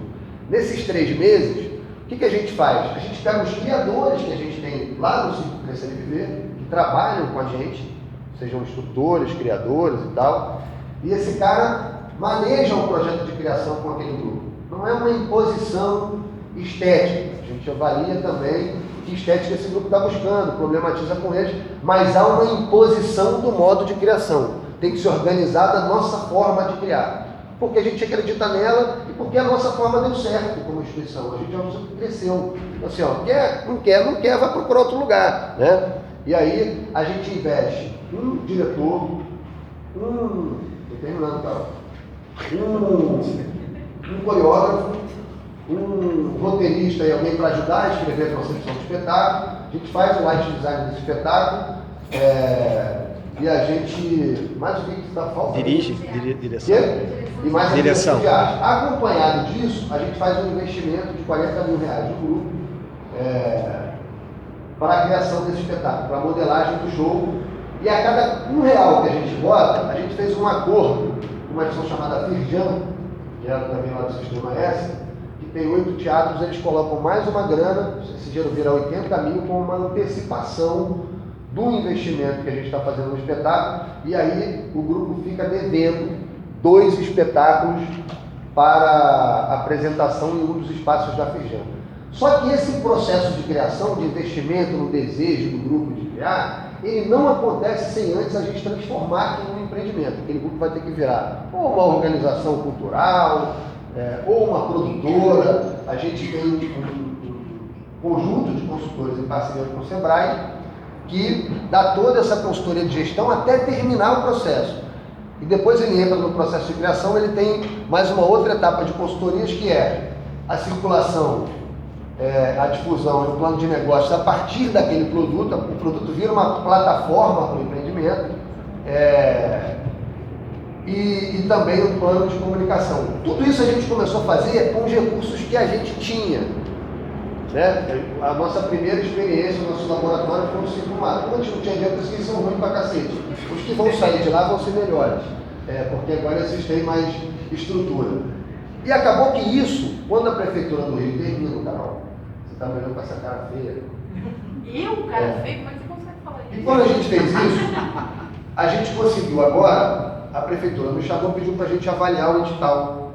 Nesses 3 meses, o que a gente faz? A gente pega os criadores que a gente tem lá no Circo Crescer e Viver, que trabalham com a gente, sejam instrutores, criadores e tal, e esse cara maneja um projeto de criação com aquele grupo. Não é uma imposição estética. A gente avalia também que estética esse grupo está buscando, problematiza com eles, mas há uma imposição do modo de criação. Tem que se organizar da nossa forma de criar. Porque a gente acredita nela e porque a nossa forma deu certo como instituição. A gente já cresceu. Assim, não quer, vai procurar outro lugar, né? E aí a gente investe um diretor, estou terminando, cara, um coreógrafo, um roteirista e alguém para ajudar a escrever a concepção do espetáculo. A gente faz o light design desse espetáculo. E a gente, mais o que está faltando? Direção. E mais direção. De arte. Acompanhado disso, a gente faz um investimento de R$40 mil no grupo para a criação desse espetáculo, para a modelagem do jogo. E a cada R$1 que a gente bota, a gente fez um acordo com uma edição chamada Firjan, que era também lá do Sistema S, que tem 8 teatros, eles colocam mais uma grana, esse dinheiro vira 80 mil, com uma antecipação do investimento que a gente está fazendo no espetáculo, e aí o grupo fica devendo 2 espetáculos para apresentação em um dos espaços da Firjan. Só que esse processo de criação, de investimento no desejo do grupo de criar, ele não acontece sem antes a gente transformar aquilo num empreendimento. Aquele grupo vai ter que virar ou uma organização cultural, ou uma produtora. A gente tem um conjunto de consultores em parceria com o Sebrae, que dá toda essa consultoria de gestão até terminar o processo. E depois ele entra no processo de criação, ele tem mais uma outra etapa de consultorias, que é a circulação, a difusão e o plano de negócios a partir daquele produto. O produto vira uma plataforma para o empreendimento, e também um plano de comunicação. Tudo isso a gente começou a fazer com os recursos que a gente tinha. A nossa primeira experiência, o nosso laboratório foi um Circo Mato. Como a gente não tinha dinheiro, porque eles são ruins pra cacete. Os que vão sair de lá vão ser melhores, porque agora eles têm mais estrutura. E acabou que isso, quando a Prefeitura do Rio termina, Carol, você está me olhando com essa cara feia. Eu, cara feio? Como é que você consegue falar isso? E quando a gente fez isso, a gente conseguiu agora, a Prefeitura nos chamou e pediu para a gente avaliar o edital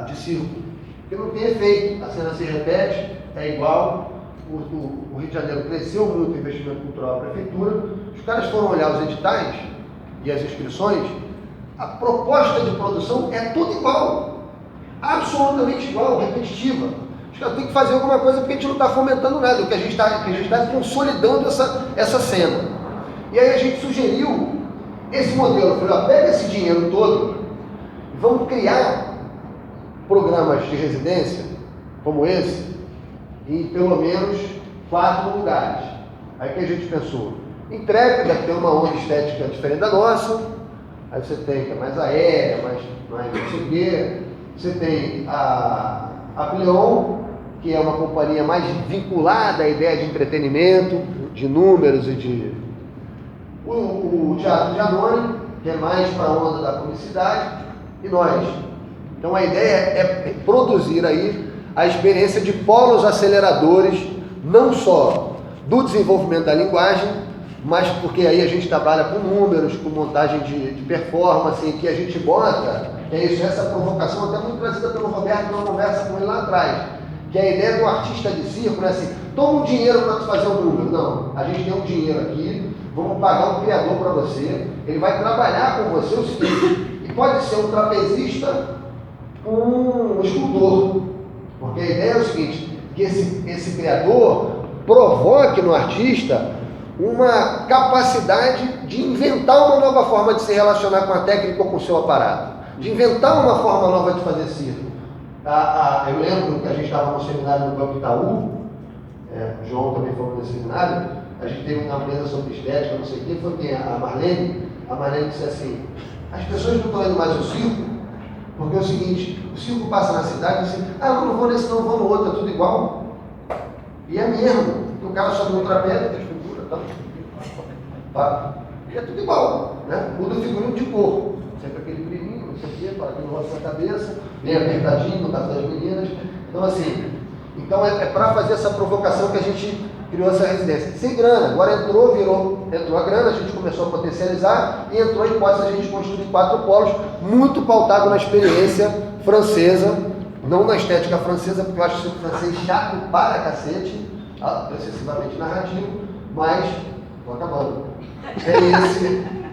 de circo. Porque não tem efeito, a cena se repete, é igual. O Rio de Janeiro cresceu muito o investimento cultural da Prefeitura. Os caras foram olhar os editais e as inscrições, a proposta de produção é tudo igual, absolutamente igual, repetitiva. Os caras têm que fazer alguma coisa porque a gente não está fomentando nada, o que a gente está consolidando essa cena. E aí a gente sugeriu esse modelo. Eu falei, pega esse dinheiro todo e vamos criar programas de residência como esse em pelo menos 4 lugares. Aí que a gente pensou, Intrépida, que tem uma onda estética diferente da nossa, aí você tem que é mais aérea, mais não sei o quê. Você tem a Pleon, que é uma companhia mais vinculada à ideia de entretenimento, de números e de... O Teatro de Anônimo, que é mais para a onda da comicidade, e nós. Então a ideia é produzir aí a experiência de polos aceleradores, não só do desenvolvimento da linguagem, mas porque aí a gente trabalha com números, com montagem de performance, em que a gente bota, essa provocação até muito trazida pelo Roberto numa conversa com ele lá atrás, que a ideia do artista de circo não é assim, toma um dinheiro para tu fazer um número. Não, a gente tem um dinheiro aqui, vamos pagar um criador para você, ele vai trabalhar com você o seguinte, e pode ser um trapezista, um escultor, porque a ideia é o seguinte, que esse criador provoque no artista uma capacidade de inventar uma nova forma de se relacionar com a técnica ou com o seu aparato, de inventar uma forma nova de fazer circo. Eu lembro que a gente estava no seminário no Banco Itaú, o João também foi nesse seminário, a gente teve uma mesa sobre estética, não sei o que, foi quem? A Marlene disse assim, as pessoas não estão indo mais ao circo, porque é o seguinte, o circo passa na cidade e diz assim, eu não vou nesse, não vou no outro, é tudo igual. E é mesmo, o cara sobe no trapézio, tem figura, tá? E é tudo igual, né? Muda o figurino de cor, sempre aquele brilhinho, não sei o quê, para aquele rosto na cabeça, bem apertadinho, no caso das meninas. Então assim, é para fazer essa provocação que a gente criou essa residência. Sem grana, agora entrou a grana, a gente começou a potencializar e entrou a hipótese de a gente construir 4 polos, muito pautado na experiência francesa, não na estética francesa, porque eu acho o circo francês chato para cacete, excessivamente narrativo, mas, estou acabando,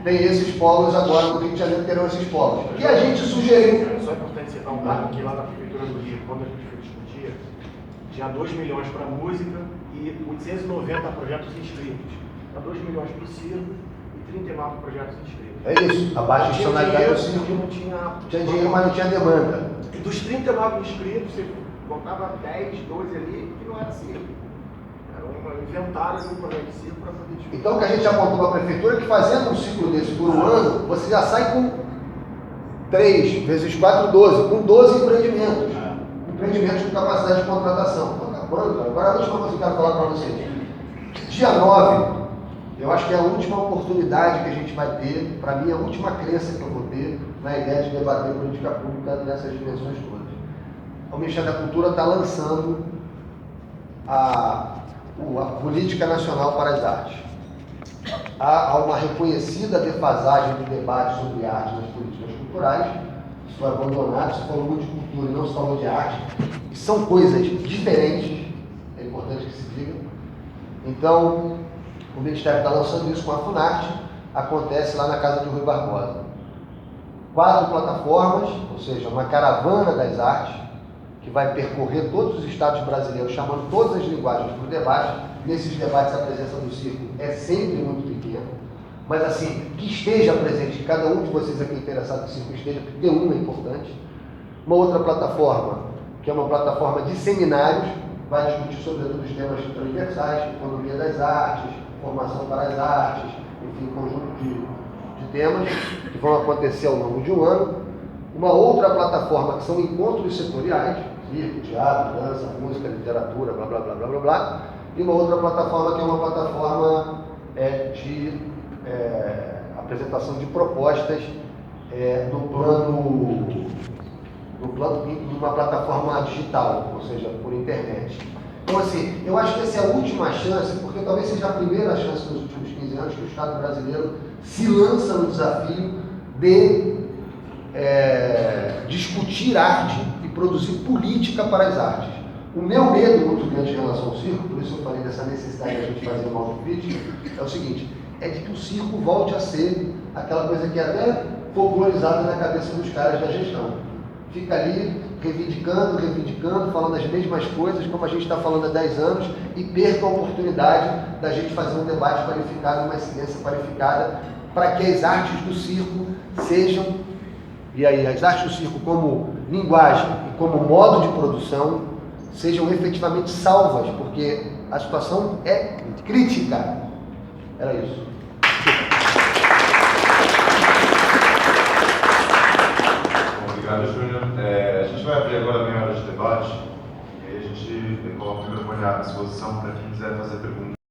tem esses polos agora no Rio de Janeiro, terão esses polos. E a gente sugeriu... Só é importante citar um dado que lá na Prefeitura do Rio, quando a gente foi discutir, tinha 2 milhões para música e 890 projetos inscritos. Para 2 milhões para o circo e 39 projetos inscritos. É isso, a baixa funcionalidade do circo. Tinha dinheiro, mas não tinha demanda. E dos 39 inscritos, você botava 10, 12 ali, que não era circo. Era um inventário de um projeto de circo para poder discutir. Então o que a gente apontou para a Prefeitura é que fazendo um ciclo desse por um ano, você já sai com 3 vezes 4, 12, com 12 empreendimentos. Empreendimentos com capacidade de contratação. Estou acabando, cara. Agora a última coisa que eu quero falar para vocês. Dia 9, eu acho que é a última oportunidade que a gente vai ter, para mim, a última crença que eu vou ter na ideia de debater política pública nessas dimensões todas. O Ministério da Cultura está lançando a Política Nacional para as Artes. Há uma reconhecida defasagem do debate sobre arte nas políticas culturais. Isso foi abandonado, se falou muito de cultura e não se falou de arte. E são coisas diferentes, é importante que se diga. Então, o Ministério está lançando isso com a Funarte, acontece lá na casa de Rui Barbosa. 4 plataformas, ou seja, uma caravana das artes, que vai percorrer todos os estados brasileiros, chamando todas as linguagens para o debate. Nesses debates a presença do circo é sempre muito pequena, mas assim, que esteja presente, que cada um de vocês aqui interessado no circo esteja, porque um é importante. Uma outra plataforma, que é uma plataforma de seminários, vai discutir sobretudo os temas transversais, economia das artes, formação para as artes, enfim, um conjunto de temas que vão acontecer ao longo de um ano. Uma outra plataforma que são encontros setoriais, circo, teatro, dança, música, literatura, blá, blá, blá, blá, blá, blá. E uma outra plataforma que é uma plataforma de apresentação de propostas numa plataforma digital, ou seja, por internet. Então, assim, eu acho que essa é a última chance, porque talvez seja a primeira chance nos últimos 15 anos que o Estado brasileiro se lança no desafio de discutir arte e produzir política para as artes. O meu medo muito grande em relação ao circo, por isso eu falei dessa necessidade de a gente fazer uma autocrítica, é o seguinte, é de que o circo volte a ser aquela coisa que é até folclorizada na cabeça dos caras da gestão. Fica ali reivindicando, falando as mesmas coisas como a gente está falando há 10 anos e perca a oportunidade da gente fazer um debate qualificado, uma incidência qualificada, para que as artes do circo sejam, e aí as artes do circo como linguagem e como modo de produção, sejam efetivamente salvas, porque a situação é crítica. Era isso. Obrigado, Júnior. A gente vai abrir agora a meia hora de debate e aí a gente coloca o microfone à disposição para quem quiser fazer perguntas.